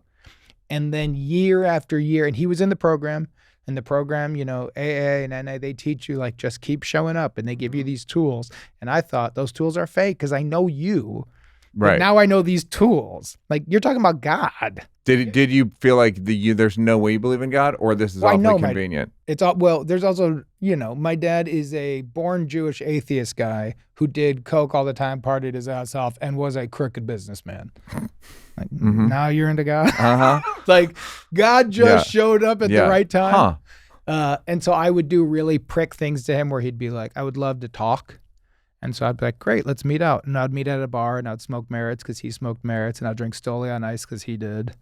And then year after year, and he was in the program. And the program, AA and NA, they teach you like just keep showing up and they give you these tools. And I thought those tools are fake because I know you. But Right. now I know these tools. Like you're talking about God. Did you feel like there's no way you believe in God, or this is Well, I awfully know convenient? It's all well, there's also, my dad is a born Jewish atheist guy who did coke all the time, partied his ass off, and was a crooked businessman. Like, Mhm. now you're into God. Uh huh. Like God just Yeah. showed up at Yeah. the right time. Huh. And so I would do really prick things to him where he'd be like, I would love to talk. And so I'd be like, great, let's meet out. And I'd meet at a bar and I'd smoke Merits because he smoked Merits and I'd drink Stoli on ice because he did.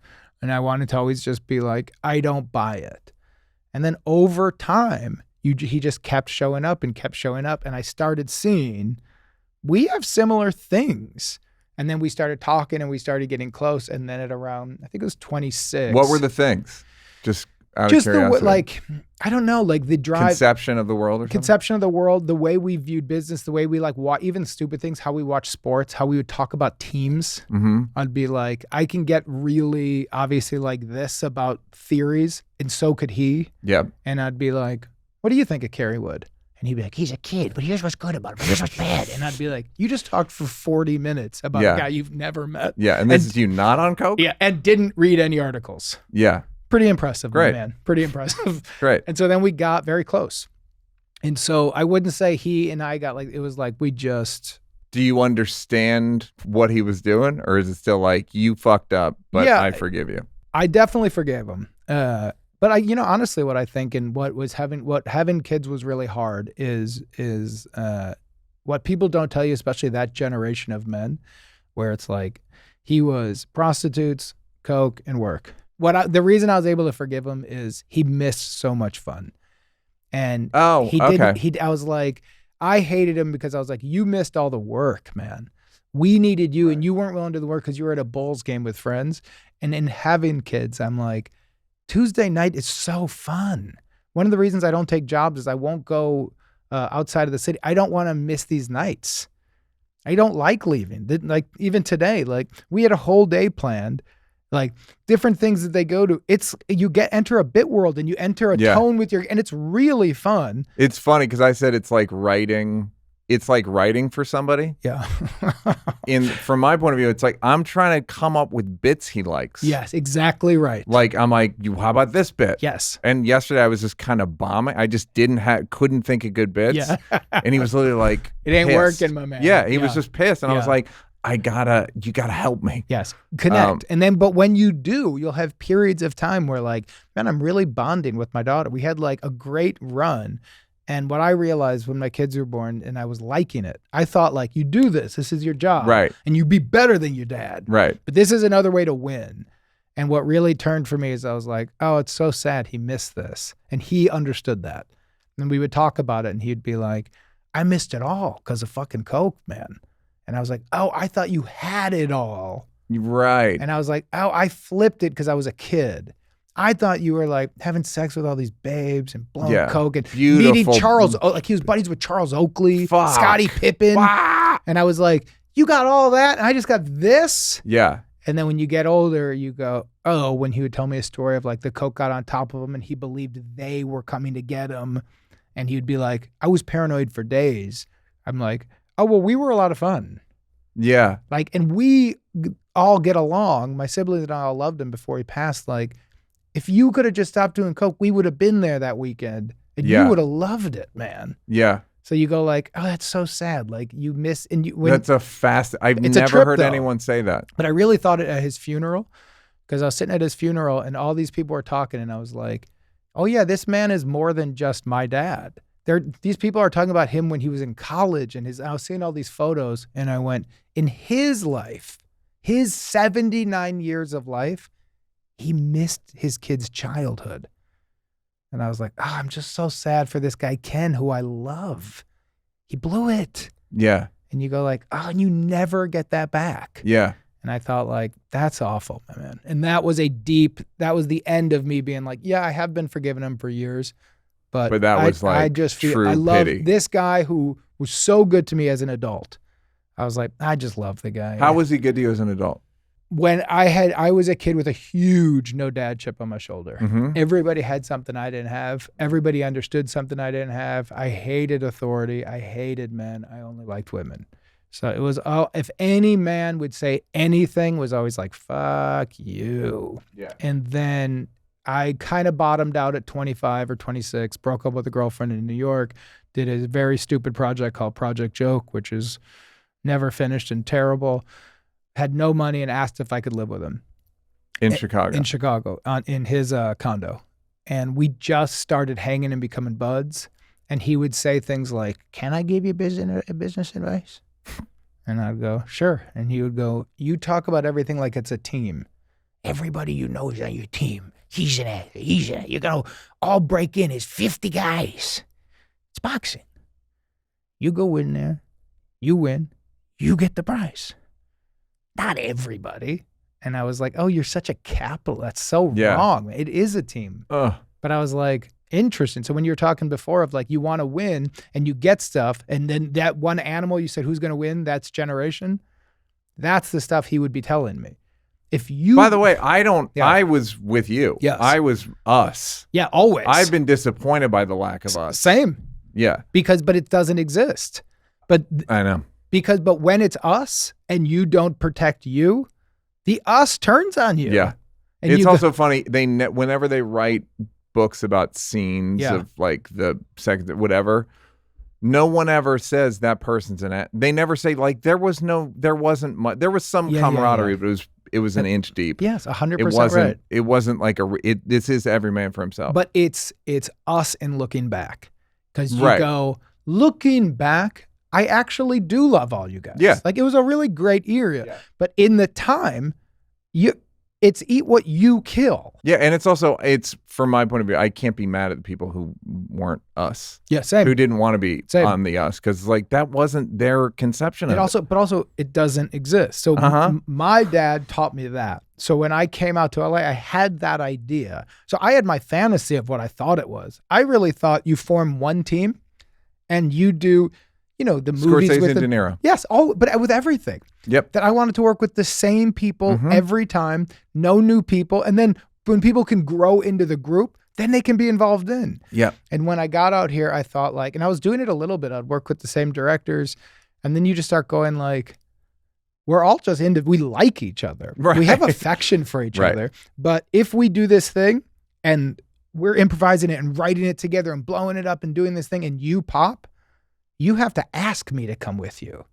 And I wanted to always just be like, I don't buy it. And then over time, he just kept showing up and kept showing up. And I started seeing we have similar things. And then we started talking and we started getting close. And then at around, I think it was 26. What were the things? Just out just of the curiosity. like, I don't know, like the drive. Conception of the world, or something? Conception of the world, the way we viewed business, the way we like even stupid things, how we watch sports, how we would talk about teams. Mm-hmm. I'd be like, I can get really obviously like this about theories, and so could he. Yep. And I'd be like, what do you think of Kerry Wood? And he'd be like, he's a kid, but here's what's good about him. But here's what's bad. And I'd be like, you just talked for 40 minutes about a guy you've never met. Yeah, and this is you not on coke? Yeah, and didn't read any articles. Yeah. Pretty impressive, Great. man. Pretty impressive. Great. And so then we got very close. And so I wouldn't say he and I got like, it was like we just... Do you understand what he was doing? Or is it still like, you fucked up, but I forgive you? I definitely forgave him. But I, honestly, what I think and what having kids was really hard is what people don't tell you, especially that generation of men, where it's like he was prostitutes, coke, and work. The reason I was able to forgive him is he missed so much fun, and he didn't. I was like, I hated him because I was like, you missed all the work, man. We needed you, and you weren't willing to do the work because you were at a Bulls game with friends. And in having kids, I'm like, Tuesday night is so fun. One of the reasons I don't take jobs is I won't go outside of the city. I don't want to miss these nights. I don't like leaving. Like even today, like we had a whole day planned, like different things that they go to. You enter a bit world and you enter a tone with and it's really fun. It's funny because I said it's like writing. It's like writing for somebody. Yeah. From my point of view, it's like I'm trying to come up with bits he likes. Yes, exactly right. Like I'm like, how about this bit? Yes. And yesterday I was just kind of bombing. I just couldn't think of good bits. Yeah. And he was literally like, it ain't pissed. working, my man. Yeah, he was just pissed, and I was like, you gotta help me. Yes, connect. And then, but when you do, you'll have periods of time where like, man, I'm really bonding with my daughter. We had like a great run. And what I realized when my kids were born and I was liking it, I thought like, you do this is your job. Right. And you be better than your dad. Right. But this is another way to win. And what really turned for me is I was like, oh, it's so sad he missed this. And he understood that. And we would talk about it and he'd be like, I missed it all because of fucking coke, man. And I was like, oh, I thought you had it all. Right. And I was like, oh, I flipped it because I was a kid. I thought you were like having sex with all these babes and blowing coke and meeting Charles, like he was buddies with Charles Oakley, Scottie Pippen. And I was like, you got all that and I just got this? Yeah. And then when you get older, you go, oh, when he would tell me a story of like the coke got on top of him and he believed they were coming to get him. And he would be like, I was paranoid for days. I'm like, oh, well, we were a lot of fun. Yeah. Like, and we all get along. My siblings and I all loved him before he passed. Like, if you could have just stopped doing coke, we would have been there that weekend and you would have loved it, man. Yeah. So you go like, oh, that's so sad. Like you miss, and that's I've never heard anyone say that. But I really thought it at his funeral because I was sitting at his funeral and all these people were talking and I was like, oh yeah, this man is more than just my dad. These people are talking about him when he was in college and I was seeing all these photos and I went, in his life, his 79 years of life, he missed his kid's childhood. And I was like, oh, I'm just so sad for this guy, Ken, who I love. He blew it. Yeah. And you go like, oh, and you never get that back. Yeah. And I thought like, that's awful, my man. And that was that was the end of me being like, yeah, I have been forgiving him for years. But that was like I just feel true I love pity. This guy who was so good to me as an adult. I was like, I just love the guy. How was he good to you as an adult? When I was a kid with a huge no dad chip on my shoulder. Mm-hmm. Everybody had something I didn't have. Everybody understood something I didn't have. I hated authority. I hated men. I only liked women. So it was if any man would say anything, was always like, fuck you. Yeah. And then I kind of bottomed out at 25 or 26, broke up with a girlfriend in New York, did a very stupid project called Project Joke, which is never finished and terrible. Had no money and asked if I could live with him. In Chicago? In Chicago, in his condo. And we just started hanging and becoming buds. And he would say things like, can I give you business advice? And I'd go, sure. And he would go, you talk about everything like it's a team. Everybody you know is on your team. He's an actor. You're going to all break in as 50 guys. It's boxing. You go in there. You win. You get the prize. Not everybody. And I was like, oh, you're such a capital. That's so wrong. It is a team. But I was like, interesting. So when you were talking before of like, you want to win and you get stuff. And then that one animal you said, who's going to win? That's generation. That's the stuff he would be telling me. If you, by the way, I was with you. Yes. I was us. Yeah, always. I've been disappointed by the lack of us. Same. Yeah. But it doesn't exist. But I know. But when it's us and you don't protect you, the us turns on you. Yeah. And it's also funny. Whenever they write books about scenes of like the second, whatever, no one ever says that person's they never say like there wasn't much. There was some camaraderie, but it was an inch deep. Yes, 100% right. It wasn't like this is every man for himself. But it's us and looking back, because you go looking back. I actually do love all you guys. Yeah. Like it was a really great era. Yeah. But in the time, it's eat what you kill. Yeah, and it's from my point of view, I can't be mad at the people who weren't us. Yeah, same. Who didn't want to be on the us, because like that wasn't their conception of it. But also it doesn't exist. So my dad taught me that. So when I came out to LA, I had that idea. So I had my fantasy of what I thought it was. I really thought you form one team and you do, the movies Scorsese with and De Niro. Yes, but with everything. Yep. That I wanted to work with the same people every time, no new people. And then when people can grow into the group, then they can be involved in. Yeah. And when I got out here, I thought and I was doing it a little bit. I'd work with the same directors. And then you just start going like, we're all just we like each other. Right. We have affection for each other. But if we do this thing and we're improvising it and writing it together and blowing it up and doing this thing and you pop, you have to ask me to come with you.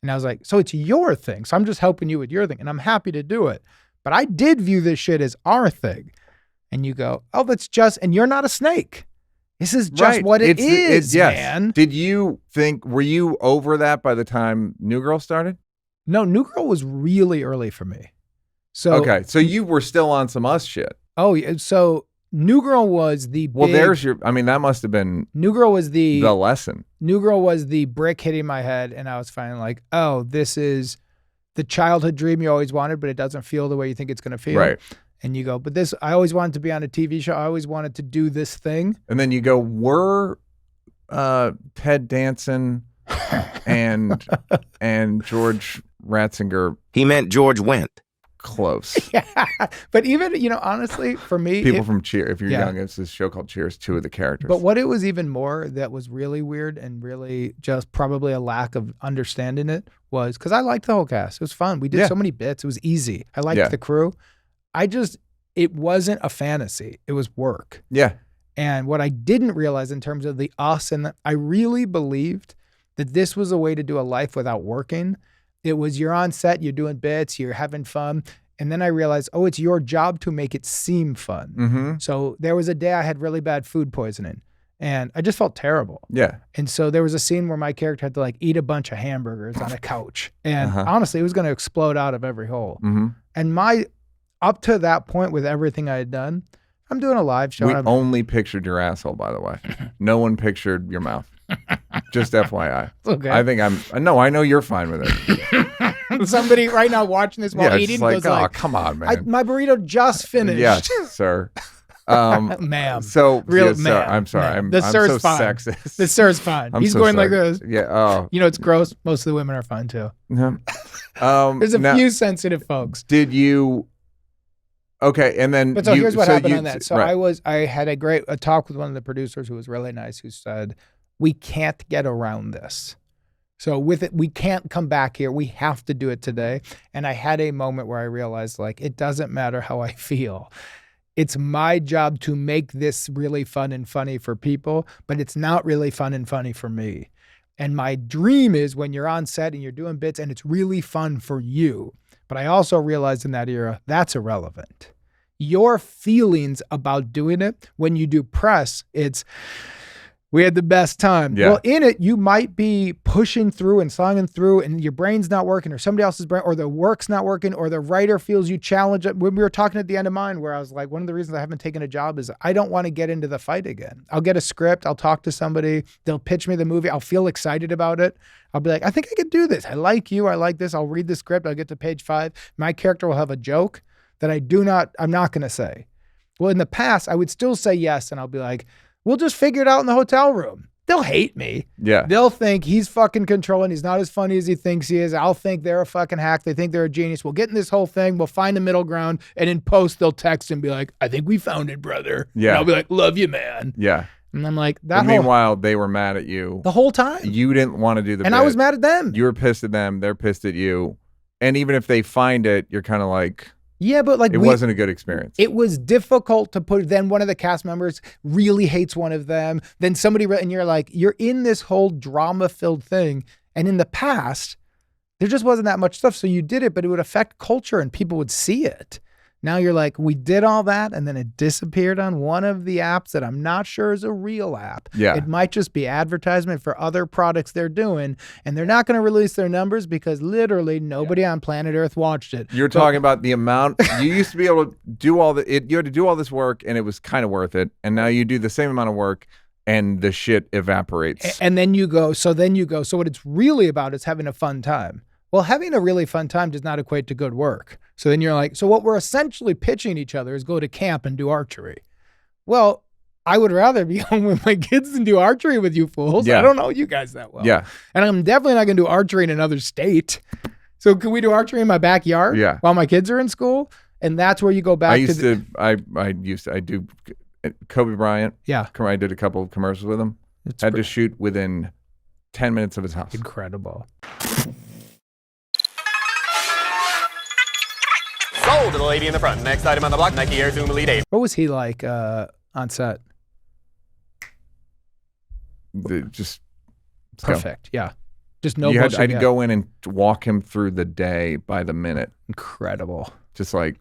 And I was like, so it's your thing. So I'm just helping you with your thing. And I'm happy to do it. But I did view this shit as our thing. And you go, oh, that's just, and you're not a snake. This is just what it is, man. Were you over that by the time New Girl started? No, New Girl was really early for me. So okay, so you were still on some us shit. Oh, yeah. So New Girl was the that must have been New Girl was the lesson. New Girl was the brick hitting my head, and I was finally like, oh, this is the childhood dream you always wanted, but it doesn't feel the way you think it's going to feel. Right. And you go, but I always wanted to be on a TV show. I always wanted to do this thing. And then you go, were Ted Danson and George Ratzinger. He meant George Wendt. Close. Yeah. But even, honestly, for me. People from Cheers, if you're young, it's this show called Cheers, two of the characters. But what it was even more that was really weird and really just probably a lack of understanding it was because I liked the whole cast. It was fun. We did so many bits. It was easy. I liked the crew. It wasn't a fantasy. It was work. Yeah. And what I didn't realize in terms of the us I really believed that this was a way to do a life without working. It was you're on set, you're doing bits, you're having fun. And then I realized, it's your job to make it seem fun. Mm-hmm. So there was a day I had really bad food poisoning and I just felt terrible. Yeah. And so there was a scene where my character had to eat a bunch of hamburgers on a couch. And honestly, it was going to explode out of every hole. Mm-hmm. And up to that point with everything I had done, I'm doing a live show. We only pictured your asshole, by the way. No one pictured your mouth. Just FYI. Okay. I think I know you're fine with it. Somebody right now watching this while eating goes come on, man. My burrito just finished. Yes, sir. Ma'am. So, ma'am. Sir, I'm sorry. Ma'am. I'm so fine. sexist. The sir's fine. I'm He's so going sorry. like this. Yeah. Oh. It's gross. Most of the women are fine too. There's a few sensitive folks. Did you? Okay, and then. But here's what happened on that. So I had a talk with one of the producers who was really nice, who said, we can't get around this. So with it, we can't come back here. We have to do it today. And I had a moment where I realized it doesn't matter how I feel. It's my job to make this really fun and funny for people, but it's not really fun and funny for me. And my dream is when you're on set and you're doing bits and it's really fun for you. But I also realized in that era, that's irrelevant. Your feelings about doing it, when you do press, we had the best time. Yeah. Well, in it, you might be pushing through and slanging through and your brain's not working or somebody else's brain or the work's not working or the writer feels you challenge it. When we were talking at the end of mine where I was like, one of the reasons I haven't taken a job is I don't want to get into the fight again. I'll get a script. I'll talk to somebody. They'll pitch me the movie. I'll feel excited about it. I'll be like, I think I could do this. I like you. I like this. I'll read the script. I'll get to page 5. My character will have a joke that I'm not going to say. Well, in the past, I would still say yes. And I'll be like, we'll just figure it out in the hotel room. They'll hate me. Yeah. They'll think he's fucking controlling. He's not as funny as he thinks he is. I'll think they're a fucking hack. They think they're a genius. We'll get in this whole thing. We'll find a middle ground. And in post, they'll text and be like, I think we found it, brother. Yeah. And I'll be like, love you, man. Yeah. And I'm like, But meanwhile, they were mad at you. the whole time. You didn't want to do the And bit. I was mad at them. You were pissed at them. They're pissed at you. And even if they find it, you're kind of like, yeah, but like it wasn't a good experience. It was difficult to put. Then one of the cast members really hates one of them. Then somebody, and you're like, you're in this whole drama-filled thing. And in the past, there just wasn't that much stuff. So you did it, but it would affect culture and people would see it. Now you're like, we did all that and then it disappeared on one of the apps that I'm not sure is a real app. Yeah. It might just be advertisement for other products they're doing, and they're not going to release their numbers because literally nobody on planet Earth watched it. You're talking about the amount. You used to be able to do you had to do all this work and it was kind of worth it. And now you do the same amount of work and the shit evaporates. And then you go, so what it's really about is having a fun time. Well, having a really fun time does not equate to good work. So then you're like, so what we're essentially pitching each other is go to camp and do archery. Well, I would rather be home with my kids than do archery with you fools. Yeah. I don't know you guys that well. Yeah. And I'm definitely not going to do archery in another state. So can we do archery in my backyard while my kids are in school? And that's where you go back I do Kobe Bryant. Yeah. I did a couple of commercials with him. Had to shoot within 10 minutes of his house. Incredible. Sold to the lady in the front. Next item on the block, Nike Air Zoom Elite 8. What was he like on set? Just perfect. Go. Yeah. Just no I bullshit. had to go in and walk him through the day by the minute. Incredible. Just like,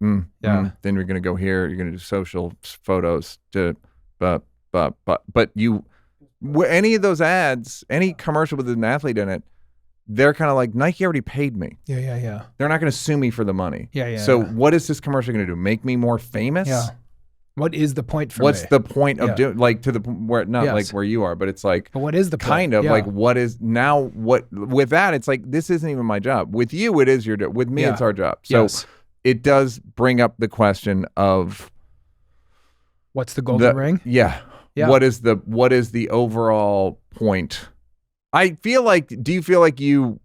then you're going to go here. You're going to do social photos. But any of those ads, any commercial with an athlete in it, they're kind of like, Nike already paid me. Yeah. They're not going to sue me for the money. Yeah. So what is this commercial going to do? Make me more famous? Yeah. What is the point for What's me? the point of doing, like, to the where, not like where you are, but it's like, but what is the point? Kind of like, what is now, what, with that, it's like, this isn't even my job. With you, it is your job. With me, it's our job. So it does bring up the question of, what's the golden ring? Yeah. What is the overall point? Do you feel like you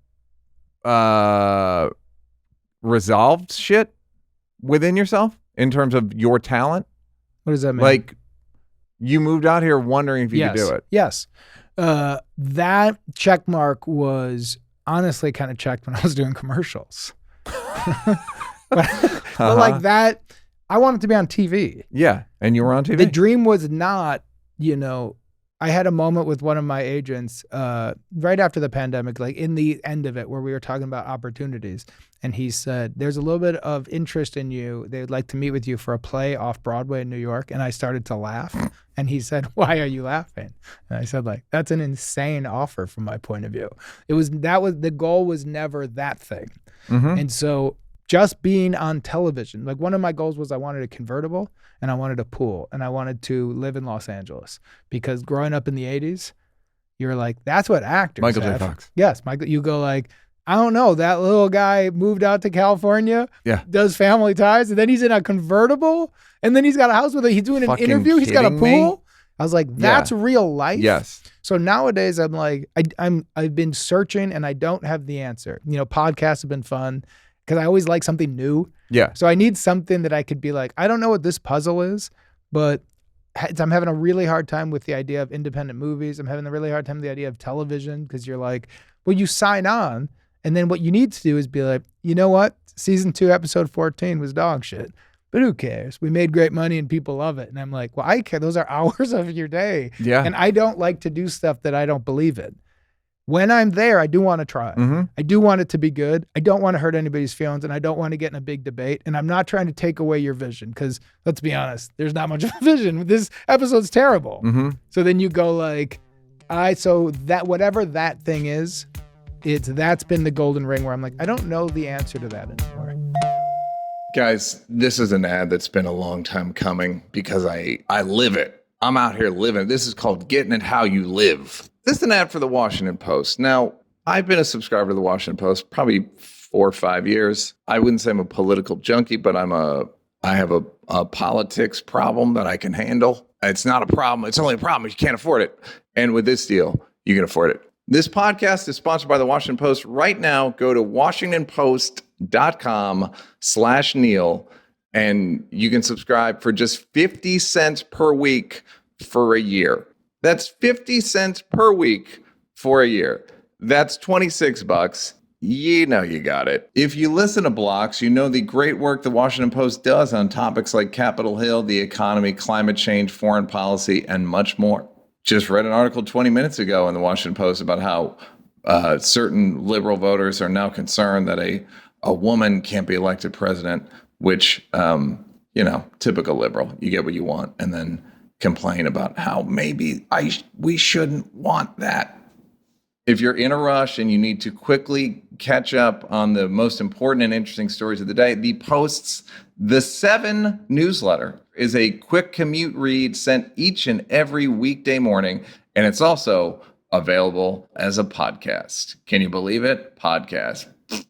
resolved shit within yourself in terms of your talent? What does that mean? Like, you moved out here wondering if you could do it. Yes. That check mark was honestly kind of checked when I was doing commercials. but like that, I wanted to be on TV. Yeah. And you were on TV. The dream was not, I had a moment with one of my agents right after the pandemic, like in the end of it, where we were talking about opportunities. And he said, there's a little bit of interest in you. They would like to meet with you for a play off Broadway in New York. And I started to laugh. And he said, why are you laughing? And I said, like, that's an insane offer from my point of view. The goal was never that thing. Mm-hmm. And so just being on television, like one of my goals was I wanted a convertible and I wanted a pool and I wanted to live in Los Angeles, because growing up in the 80s, you're like, that's what actors Michael have. J. Fox. Yes, Michael. You go like, I don't know, that little guy moved out to California, does Family Ties, and then he's in a convertible, and then he's got a house with he's doing an interview, he's got a pool. Me? I was like, that's real life. Yes. So nowadays I'm like, I've been searching and I don't have the answer. Podcasts have been fun because I always like something new. Yeah. So I need something that I could be like, I don't know what this puzzle is, but I'm having a really hard time with the idea of independent movies. I'm having a really hard time with the idea of television, because you're like, well, you sign on, and then what you need to do is be like, you know what? Season 2, episode 14 was dog shit, but who cares? We made great money and people love it. And I'm like, well, I care. Those are hours of your day. Yeah. And I don't like to do stuff that I don't believe in. When I'm there, I do want to try. Mm-hmm. I do want it to be good. I don't want to hurt anybody's feelings, and I don't want to get in a big debate. And I'm not trying to take away your vision, because let's be honest, there's not much of a vision. This episode's terrible. Mm-hmm. So then you go like, so that whatever that thing is, that's been the golden ring where I'm like, I don't know the answer to that anymore. Guys, this is an ad that's been a long time coming because I live it. I'm out here living. This is called Getting It How You Live. This is an ad for the Washington Post. Now, I've been a subscriber to the Washington Post probably 4 or 5 years. I wouldn't say I'm a political junkie, but I have a politics problem that I can handle. It's not a problem. It's only a problem if you can't afford it. And with this deal, you can afford it. This podcast is sponsored by the Washington Post. Right now, go to WashingtonPost.com/Neal, and you can subscribe for just 50 cents per week for a year. That's 50 cents per week for a year. That's $26. You know you got it. If you listen to Blocks, you know the great work the Washington Post does on topics like Capitol Hill, the economy, climate change, foreign policy, and much more. Just read an article 20 minutes ago in the Washington Post about how certain liberal voters are now concerned that a woman can't be elected president, which, typical liberal. You get what you want and then complain about how maybe we shouldn't want that. If you're in a rush and you need to quickly catch up on the most important and interesting stories of the day, the Post's The 7 newsletter is a quick commute read sent each and every weekday morning, and it's also available as a podcast. Can you believe it? Podcast.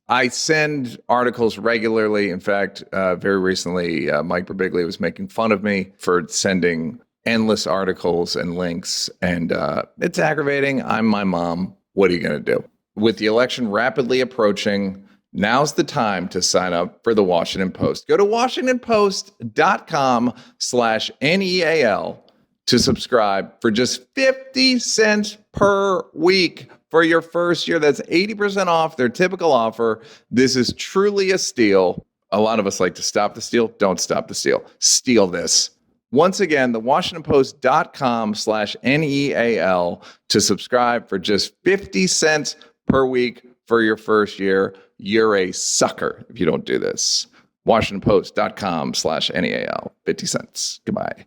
I send articles regularly. In fact, very recently, Mike Birbiglia was making fun of me for sending endless articles and links, and it's aggravating. I'm my mom. What are you going to do? With the election rapidly approaching, now's the time to sign up for the Washington Post. Go to WashingtonPost.com/NEAL to subscribe for just 50 cents per week for your first year. That's 80% off their typical offer. This is truly a steal. A lot of us like to stop the steal. Don't stop the steal. Steal this. Once again, the WashingtonPost.com/NEAL to subscribe for just 50 cents per week for your first year. You're a sucker if you don't do this. WashingtonPost.com/NEAL. 50 cents. Goodbye.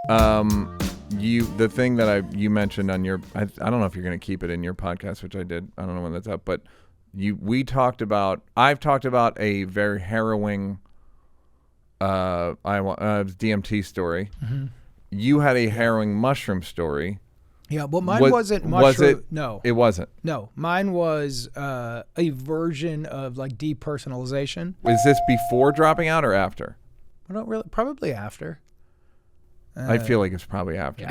The thing that you mentioned on your, I don't know if you're going to keep it in your podcast, which I did. I don't know when that's up, but I've talked about a very harrowing DMT story. Mm-hmm. You had a harrowing mushroom story. Yeah, well, mine wasn't mushroom. Was it? No, it wasn't. No, mine was a version of like depersonalization. Was this before dropping out or after? I don't really. Probably after. I feel like it's probably after.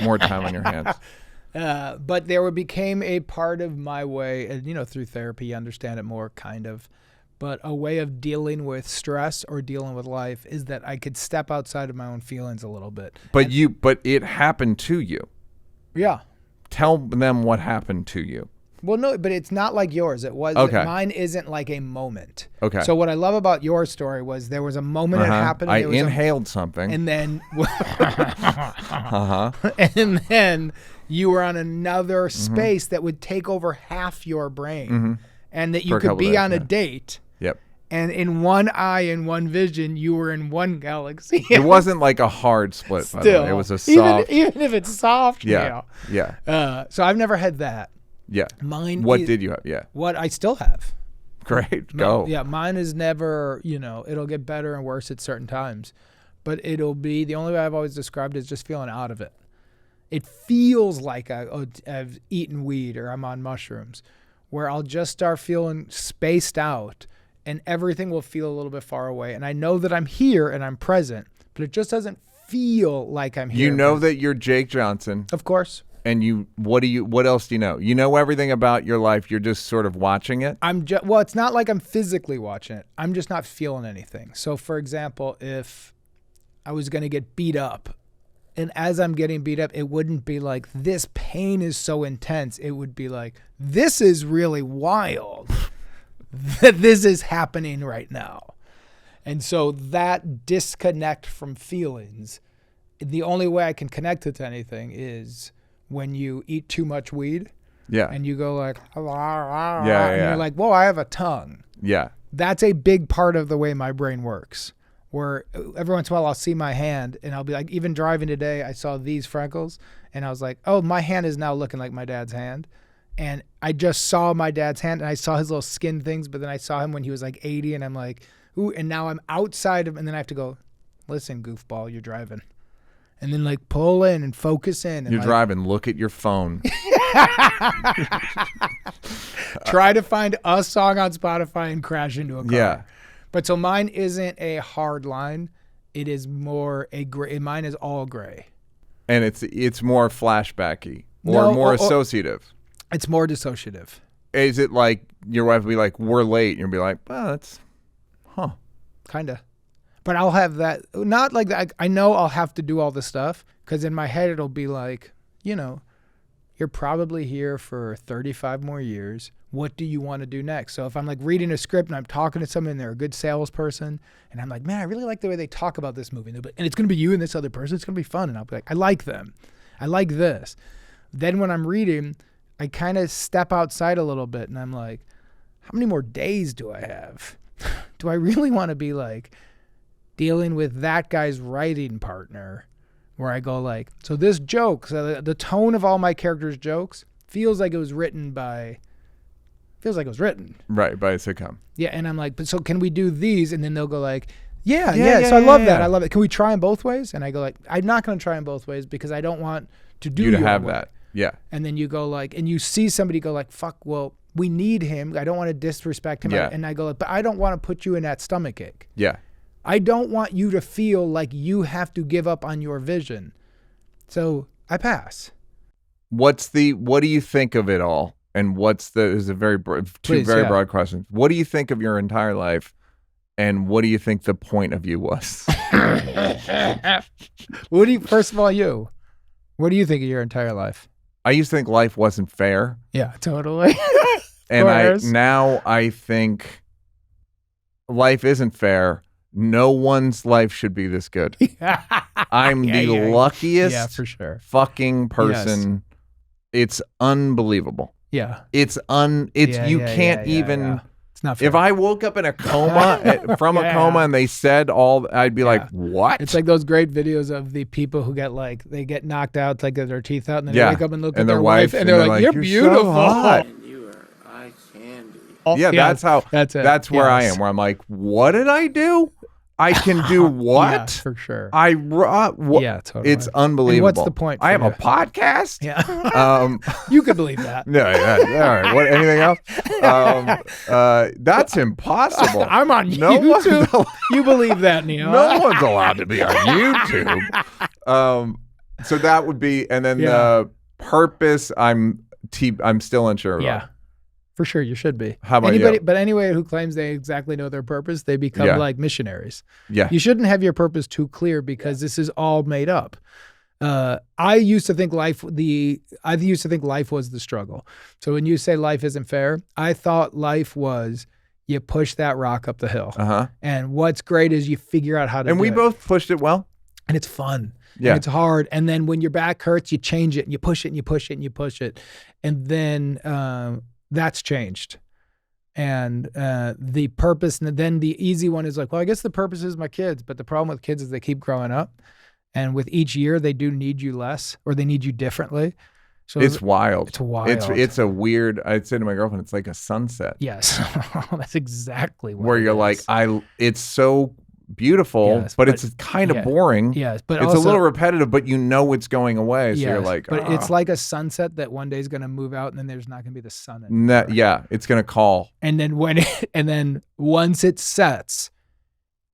More time on your hands. But there became a part of my way, and through therapy, you understand it more, kind of. But a way of dealing with stress or dealing with life is that I could step outside of my own feelings a little bit. But it happened to you. Yeah. Tell them what happened to you. Well, no, but it's not like yours. It was. Okay. Mine isn't like a moment. Okay. So what I love about your story was there was a moment it happened. I inhaled something. And then. And then you were on another space that would take over half your brain. Mm-hmm. And that you could be on a date. Yep. And in one eye and one vision, you were in one galaxy. It wasn't like a hard split, by the way. It was a soft. Even if it's soft. Yeah. Yeah. So I've never had that. Yeah. Mine. What did you have? Yeah. What I still have. Great. Go. Yeah. Mine is never, it'll get better and worse at certain times. But it'll be, the only way I've always described it is just feeling out of it. It feels like I've eaten weed or I'm on mushrooms, where I'll just start feeling spaced out and everything will feel a little bit far away. And I know that I'm here and I'm present, but it just doesn't feel like I'm here. You know that you're Jake Johnson. Of course. And what else do you know? You know everything about your life. You're just sort of watching it. Well, it's not like I'm physically watching it. I'm just not feeling anything. So for example, if I was going to get beat up, and as I'm getting beat up, it wouldn't be like, this pain is so intense. It would be like, this is really wild that this is happening right now. And so that disconnect from feelings, the only way I can connect it to anything is when you eat too much weed. Yeah. And you go like, and you're like, whoa, I have a tongue. Yeah. That's a big part of the way my brain works. Where every once in a while I'll see my hand and I'll be like, even driving today, I saw these freckles and I was like, oh, my hand is now looking like my dad's hand. And I just saw my dad's hand and I saw his little skin things, but then I saw him when he was like 80 and I'm like, ooh, and now I'm outside of, and then I have to go, listen, goofball, you're driving. And then like pull in and focus in. And you're driving, look at your phone. Try to find a song on Spotify and crash into a car. Yeah. But so mine isn't a hard line. It is more a gray. Mine is all gray. And it's more flashbacky or more associative. It's more dissociative. Is it like your wife will be like, we're late? And you'll be like, well, that's, Kind of. But I'll have that, not like that. I know I'll have to do all the stuff because in my head it'll be like, you're probably here for 35 more years. What do you want to do next? So if I'm like reading a script and I'm talking to someone and they're a good salesperson and I'm like, man, I really like the way they talk about this movie. And it's going to be you and this other person. It's going to be fun. And I'll be like, I like them. I like this. Then when I'm reading, I kind of step outside a little bit and I'm like, how many more days do I have? Do I really want to be like dealing with that guy's writing partner where I go like, so this joke, so the tone of all my characters' jokes feels like it was written. Right, by a sitcom. Yeah, and I'm like, but so can we do these? And then they'll go like, yeah. So I love that. I love it. Can we try them both ways? And I go like, I'm not going to try them both ways because I don't want to do you to your have way. that. Yeah. And then you go like, and you see somebody go like, fuck, well, we need him. I don't want to disrespect him. Yeah. And I go like, but I don't want to put you in that stomach ache. Yeah. I don't want you to feel like you have to give up on your vision. So I pass. What do you think of it all? And is a very two very broad questions. What do you think of your entire life? And what do you think the point of you was? First of all, what do you think of your entire life? I used to think life wasn't fair. Yeah, totally. And I think life isn't fair. No one's life should be this good. I'm the luckiest for sure. fucking person. Yes. It's unbelievable. Yeah. It's you can't even. Yeah. It's not fair. If I woke up in a coma from a coma and they said I'd be like, what? It's like those great videos of the people who they get knocked out, like their teeth out, and then they wake up and look at their wife and they're like, you're beautiful. So hot. You are eye candy. Yeah, that's it. That's where I am. Where I'm like, what did I do? I can do what? Yeah, for sure. Yeah, totally. It's unbelievable. And what's the point? I have a podcast. Yeah. You could believe that. No. Yeah. All right. What? Anything else? That's impossible. I'm on YouTube. You believe that, Neal? No one's allowed to be on YouTube. So that would be, and then the purpose. I'm still unsure about. Yeah. For sure, you should be. How about you? But anybody who claims they exactly know their purpose, they become like missionaries. Yeah. You shouldn't have your purpose too clear because this is all made up. I used to think life was the struggle. So when you say life isn't fair, I thought life was you push that rock up the hill. Uh-huh. And what's great is you figure out how to do it. And we both pushed it well. And it's fun. Yeah. And it's hard. And then when your back hurts, you change it and you push it and you push it and you push it. And then that's changed. And the purpose, and then the easy one is like, well, I guess the purpose is my kids. But the problem with kids is they keep growing up. And with each year, they do need you less or they need you differently. So it's wild. It's wild. It's a weird, I'd say to my girlfriend, it's like a sunset. Yes. That's exactly what where you're like, it's so beautiful, but it's kind of boring. Yes, but it's also, a little repetitive, but you know it's going away. So you're like, but it's like a sunset that one day is going to move out, and then there's not going to be the sun anymore. It's going to call. And then once it sets,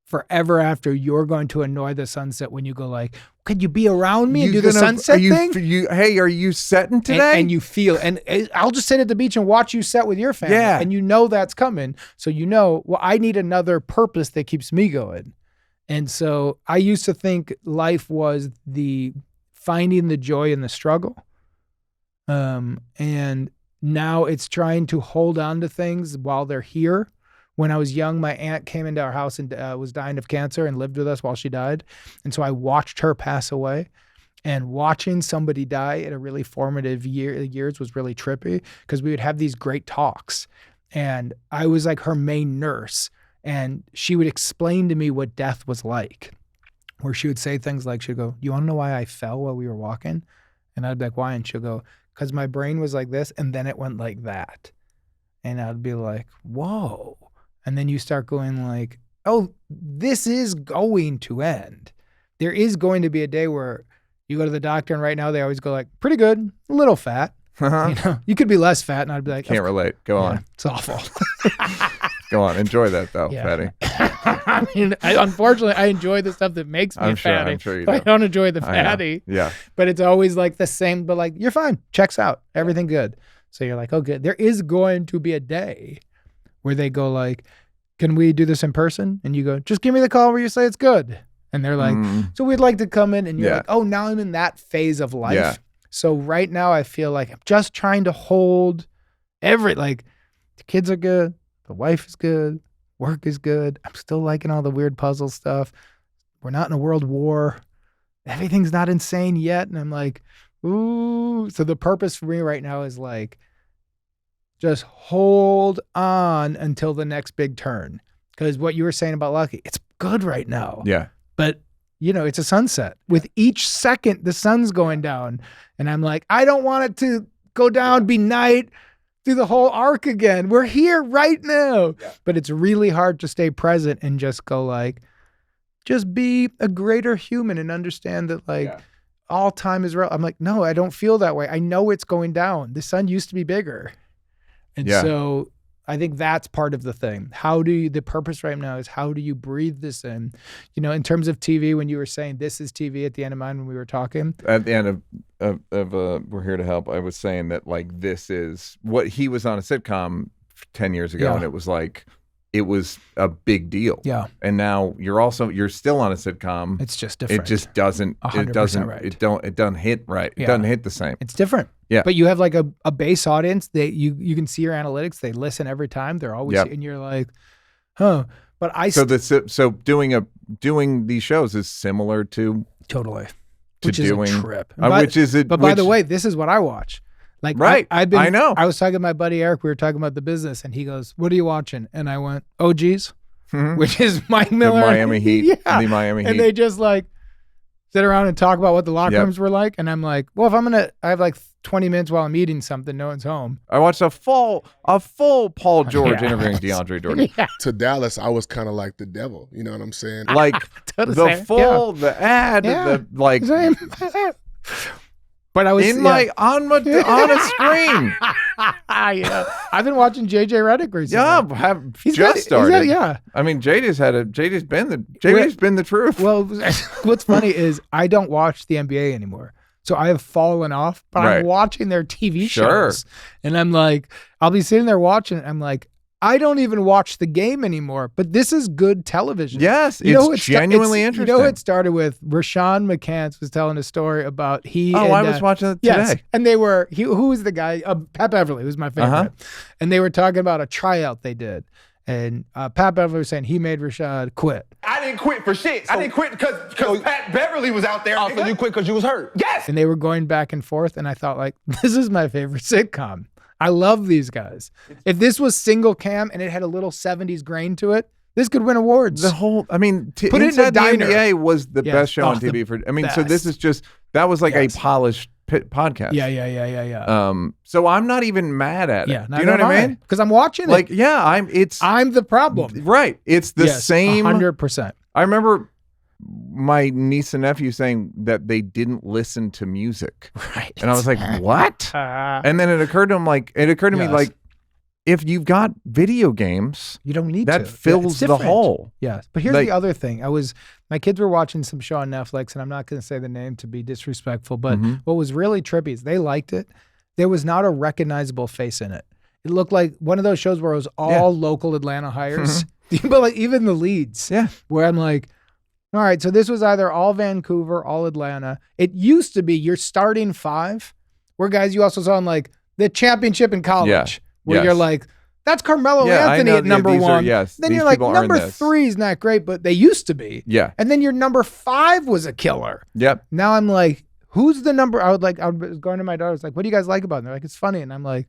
forever after, you're going to annoy the sunset when you go like, could you be around me and do the sunset thing? Hey, are you setting today? And you feel, and I'll just sit at the beach and watch you set with your family. Yeah. And you know that's coming. So you know, well, I need another purpose that keeps me going. And so I used to think life was finding the joy in the struggle. And now it's trying to hold on to things while they're here. When I was young, my aunt came into our house and was dying of cancer and lived with us while she died. And so I watched her pass away. And watching somebody die at a really formative years was really trippy because we would have these great talks. And I was like her main nurse. And she would explain to me what death was like, where she would say things like, she'd go, you want to know why I fell while we were walking? And I'd be like, why? And she'll go, because my brain was like this and then it went like that. And I'd be like, whoa. And then you start going like, oh, this is going to end. There is going to be a day where you go to the doctor and right now they always go like, pretty good, a little fat. You know, you could be less fat. And I'd be like, can't relate. Go on. It's awful. Go on. Enjoy that though, fatty. I mean, unfortunately, I enjoy the stuff that makes me fatty. I'm sure you do. I don't enjoy the I fatty. Yeah. But it's always like the same, but like, you're fine. Checks out. Everything good. So you're like, oh, good. There is going to be a day where they go like, can we do this in person? And you go, just give me the call where you say it's good. And they're like, so we'd like to come in. And you're like, oh, now I'm in that phase of life. Yeah. So right now I feel like I'm just trying to hold like the kids are good. The wife is good. Work is good. I'm still liking all the weird puzzle stuff. We're not in a world war. Everything's not insane yet. And I'm like, ooh. So the purpose for me right now is like, just hold on until the next big turn. Because what you were saying about Lucky, it's good right now. Yeah. But, it's a sunset. With each second, the sun's going down. And I'm like, I don't want it to go down, be night, do the whole arc again. We're here right now. Yeah. But it's really hard to stay present and just go like, just be a greater human and understand that all time is real. I'm like, no, I don't feel that way. I know it's going down. The sun used to be bigger. And so I think that's part of the thing. The purpose right now is how do you breathe this in? In terms of TV, when you were saying this is TV at the end of mine when we were talking. At the end of We're Here to Help, I was saying that this is what he was on a sitcom 10 years ago, and it was it was a big deal. Yeah. And now you're still on a sitcom. It's just different. It just doesn't, it doesn't hit right. Yeah. It doesn't hit the same. It's different. Yeah. But you have a base audience that you can see your analytics. They listen every time. They're always, and you're like, huh. But so doing these shows is similar to totally, to which doing, is a trip. But by the way, this is what I watch. Right. I know. I was talking to my buddy Eric. We were talking about the business, and he goes, "What are you watching?" And I went, "OGs," which is Mike Miller, the Miami Heat. The Miami Heat. And they just sit around and talk about what the locker rooms were like. And I'm like, well, if I have 20 minutes while I'm eating something, no one's home. I watched a full Paul George interviewing DeAndre Jordan. Yeah. To Dallas, I was kind of like the devil. You know what I'm saying? The ad, But I was on a screen. I've been watching JJ Redick recently. He's just started. Yeah. I mean, JJ's been the truth. Well, what's funny is I don't watch the NBA anymore. So I have fallen off, but I'm watching their TV shows. And I'm like, I'll be sitting there watching it. I'm like, I don't even watch the game anymore, but this is good television. Yes, it's genuinely interesting. It started with Rashawn McCants was telling a story about I was watching it today. Yes, and who was the guy? Pat Beverly, who's my favorite. And they were talking about a tryout they did. And Pat Beverly was saying he made Rashad quit. I didn't quit for shit. I didn't quit because Pat Beverly was out there. Oh, so you quit because you was hurt? Yes. And they were going back and forth, and I thought, this is my favorite sitcom. I love these guys. If this was single cam and it had a little 70s grain to it, this could win awards. The whole, Put it in a Inside the diner. NBA was the best show on TV so this is just, that was a polished podcast. Yeah. So I'm not even mad at it. Yeah, do you know what I mean? Because I'm watching it. I'm the problem. Right. It's the same. 100%. I remember my niece and nephew saying that they didn't listen to music. Right. And I was like, what? And then it occurred to me, if you've got video games, you don't need that fills the hole. Yes. But here's the other thing. My kids were watching some show on Netflix, and I'm not going to say the name to be disrespectful, but what was really trippy is they liked it. There was not a recognizable face in it. It looked like one of those shows where it was all local Atlanta hires, but even the leads. Yeah. Where I'm like, all right, so this was either all Vancouver, all Atlanta. It used to be your starting five, where guys you also saw in the championship in college, where you're like, that's Carmelo Anthony at number one. Then you're like, number 3 is not great, but they used to be. Yeah. And then your number 5 was a killer. Yep. Now I'm like, who's the number? I was going to my daughter, I was like, what do you guys like about it? And they're like, it's funny. And I'm like,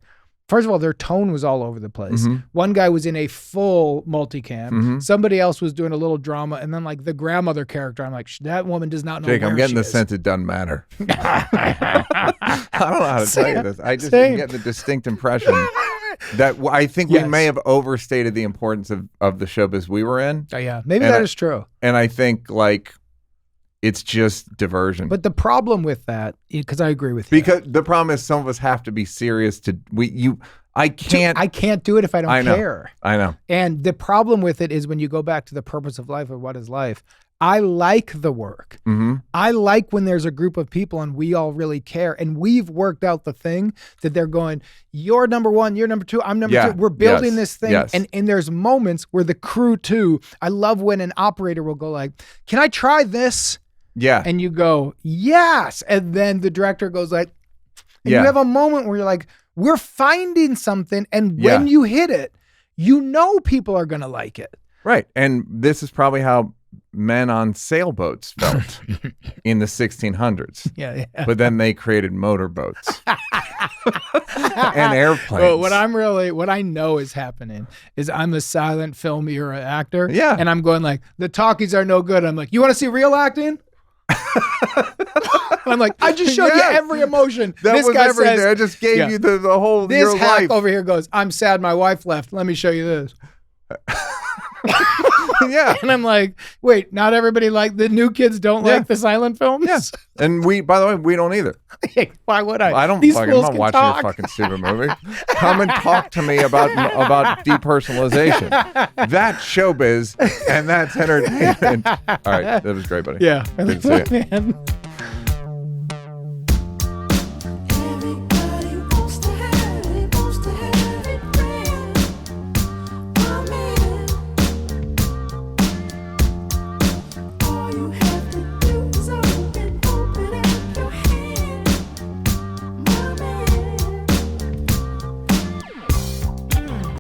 first of all, their tone was all over the place. One guy was in a full multicam. Somebody else was doing a little drama. And then the grandmother character, I'm like, that woman does not know Jake, where I'm getting she the is. sense it doesn't matter. I don't know how to tell you this. I just am getting the distinct impression that I think we may have overstated the importance of the showbiz we were in. Yeah, maybe that is true. And I think it's just diversion. But the problem with that, because I agree with you. Because the problem is some of us have to be serious I can't. I can't do it if I don't care. I know. And the problem with it is when you go back to the purpose of life or what is life, I like the work. Mm-hmm. I like when there's a group of people and we all really care. And we've worked out the thing that they're going, you're number one, you're number two, I'm number two. We're building this thing. And there's moments where the crew too, I love when an operator will go like, can I try this? Yeah. And you go, yes. And then the director goes like, and you have a moment where you're like, we're finding something. And when you hit it, you know people are going to like it. Right. And this is probably how men on sailboats felt in the 1600s. Yeah. But then they created motorboats and airplanes. But what I know is happening is I'm a silent film era actor. Yeah. And I'm going like, the talkies are no good. I'm like, you want to see real acting? I'm like, I just showed you every emotion. This guy says, I just gave you the whole this your hack life. over here goes, I'm sad my wife left. Let me show you this. Yeah. And I'm like, wait, not everybody the new kids don't like the silent films? Yeah. And by the way, we don't either. Why would I? I don't These fucking, fools I'm not can watching talk. your fucking stupid movie. Come and talk to me about depersonalization. That's showbiz and that's entertainment. All right. That was great, buddy. Yeah. Good to see you. Man.